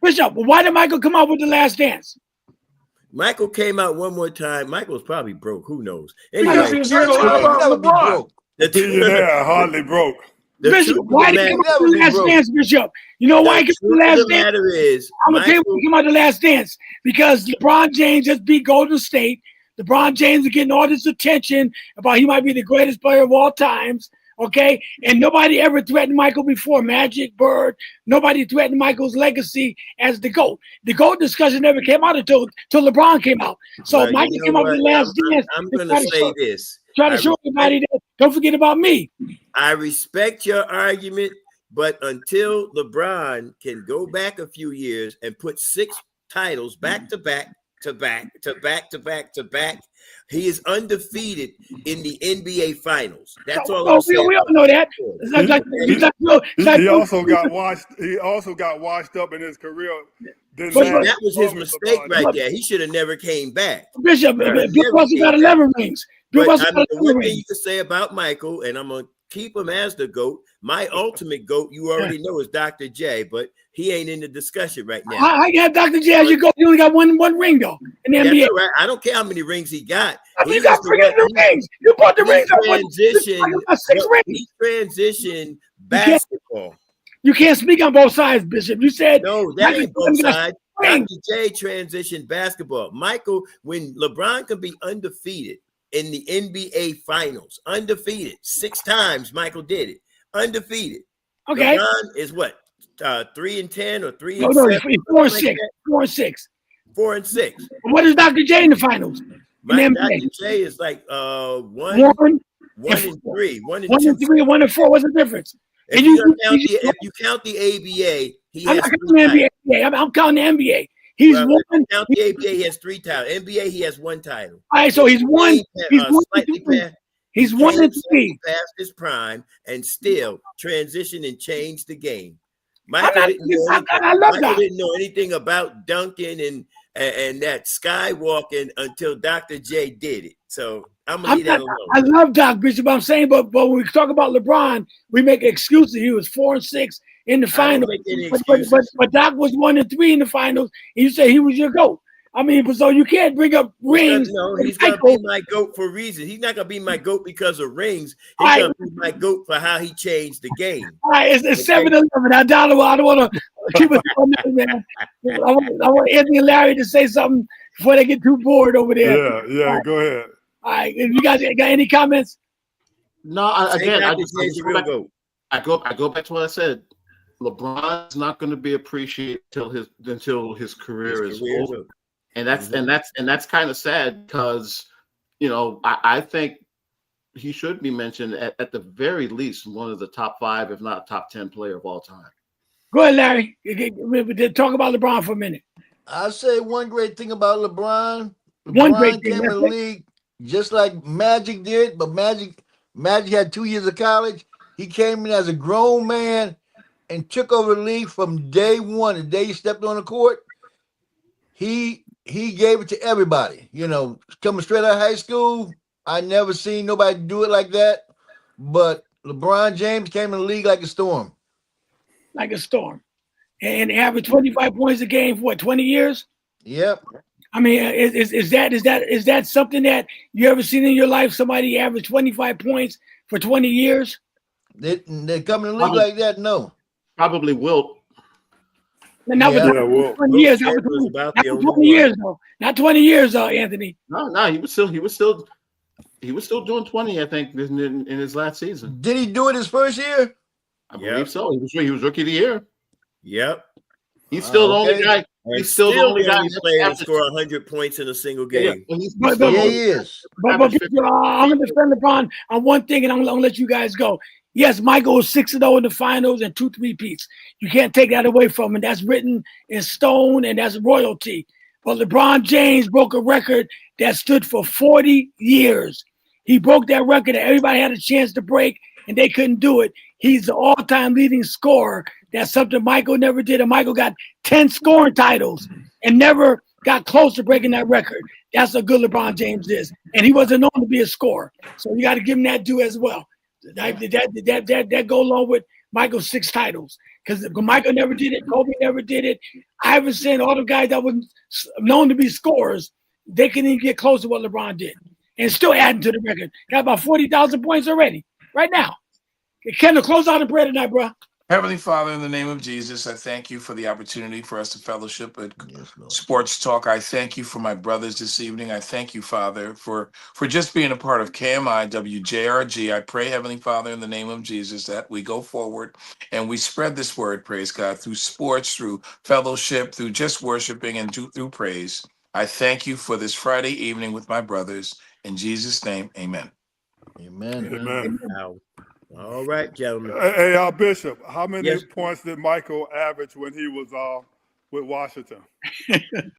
Bishop. Why did Michael come out with The Last Dance? Michael came out one more time. Michael's probably broke. Who knows? Anyway, he's never be broke. Hardly broke. Bishop, why did he come out with The Last Dance, Bishop? You know why he came out with The Last Dance? I'm going to tell you why he came out with The Last Dance. Because LeBron James just beat Golden State. LeBron James is getting all this attention about he might be the greatest player of all times. Okay, and nobody ever threatened Michael before. Magic, Bird, nobody threatened Michael's legacy as the GOAT. The GOAT discussion never came out until LeBron came out. So Michael came out with The Last Dance. I'm going to say this. Try to show everybody that. Don't forget about me. I respect your argument, but until LeBron can go back a few years and put 6 titles back to back, he is undefeated in the NBA Finals. That's all I'm saying. We all know that. He also got washed up in his career. That was his mistake right there. He should have never came back. Bishop, Bill Russell got 11 rings. The one thing you can say about Michael, and I'm going to keep him as the GOAT. My ultimate GOAT, you already know, is Dr. J, but he ain't in the discussion right now. I have Dr. J as your GOAT. He only got one ring, though, in the NBA. Right. I don't care how many rings he got. You got the rings. You bought the rings. He transitioned basketball. You can't speak on both sides, Bishop. You said no, that ain't both sides. Dr. J transitioned basketball. Michael, when LeBron can be undefeated in the NBA Finals, undefeated 6 times, Michael did it. Undefeated. Okay. LeBron is what? 3-10 or 3-7? No, 4-6. 4-6. 4-6. What is Dr. J in the finals? Dr. J is like 1-3. 1-3, 1-4. What's the difference? If you count the ABA, he has. I'm counting the NBA. He's one. Count the ABA, he has 3 titles. NBA, he has 1 title. All right, so he's one. He's He 1-3 past his prime and still transition and change the game. I love Michael that. didn't know anything about dunking and that skywalking until Dr. J did it. So I'm gonna leave that alone. I love Doc Bishop. I'm saying, but when we talk about LeBron, we make excuses. He was 4-6 in the finals, but Doc was 1-3 in the finals. And you say he was your GOAT. I mean, so you can't bring up rings. No, he's gonna be my GOAT for a reason. He's not gonna be my GOAT because of rings. He's gonna be my GOAT for how he changed the game. All right, it's 7-11. I don't want to keep it on that, man. I want Anthony and Larry to say something before they get too bored over there. Yeah, right. Go ahead. All right, if you guys got any comments? No, I go back to what I said. LeBron's not going to be appreciated until his career is over. And that's kind of sad because, you know, I think he should be mentioned at the very least one of the top 5, if not top 10 player of all time. Go ahead, Larry. Talk about LeBron for a minute. I'll say one great thing about LeBron. One great thing came in the league just like Magic did, but Magic had 2 years of college. He came in as a grown man and took over the league from day one. The day he stepped on the court, he gave it to everybody. You know, coming straight out of high school, I never seen nobody do it like that. But LeBron James came in the league like a storm. Like a storm. And averaged 25 points a game for what, 20 years? Yep. I mean, is that something that you ever seen in your life? Somebody average 25 points for 20 years? They come in the league like that? No. Probably Wilt. Not with 20 years. Not 20 years though. Not 20 years though, Anthony. No, he was still doing 20, I think, in his last season. Did he do it his first year? I believe so. He was rookie of the year. Yep. He's still the only guy. He's still the only guy player to score 100 points in a single game. He is. But I'm going to defend LeBron on one thing, and I'm going to let you guys go. Yes, Michael was 6-0 in the finals and 2 3-peats. You can't take that away from him. That's written in stone, and that's royalty. But LeBron James broke a record that stood for 40 years. He broke that record that everybody had a chance to break, and they couldn't do it. He's the all-time leading scorer. That's something Michael never did. And Michael got 10 scoring titles and never got close to breaking that record. That's how good LeBron James is. And he wasn't known to be a scorer. So you got to give him that due as well. That go along with Michael's 6 titles. Because Michael never did it. Kobe never did it. Iverson, all the guys that were known to be scorers, they couldn't even get close to what LeBron did. And still adding to the record. Got about 40,000 points already, right now. Kendall, close out the bread tonight, bro. Heavenly Father, in the name of Jesus, I thank you for the opportunity for us to fellowship at Sports Talk. I thank you for my brothers this evening. I thank you, Father, for just being a part of KMI, WJRG. I pray, Heavenly Father, in the name of Jesus, that we go forward and we spread this word, praise God, through sports, through fellowship, through just worshiping and through praise. I thank you for this Friday evening with my brothers. In Jesus' name, amen. Amen. All right, gentlemen. Hey, Bishop, how many points did Michael average when he was with Washington?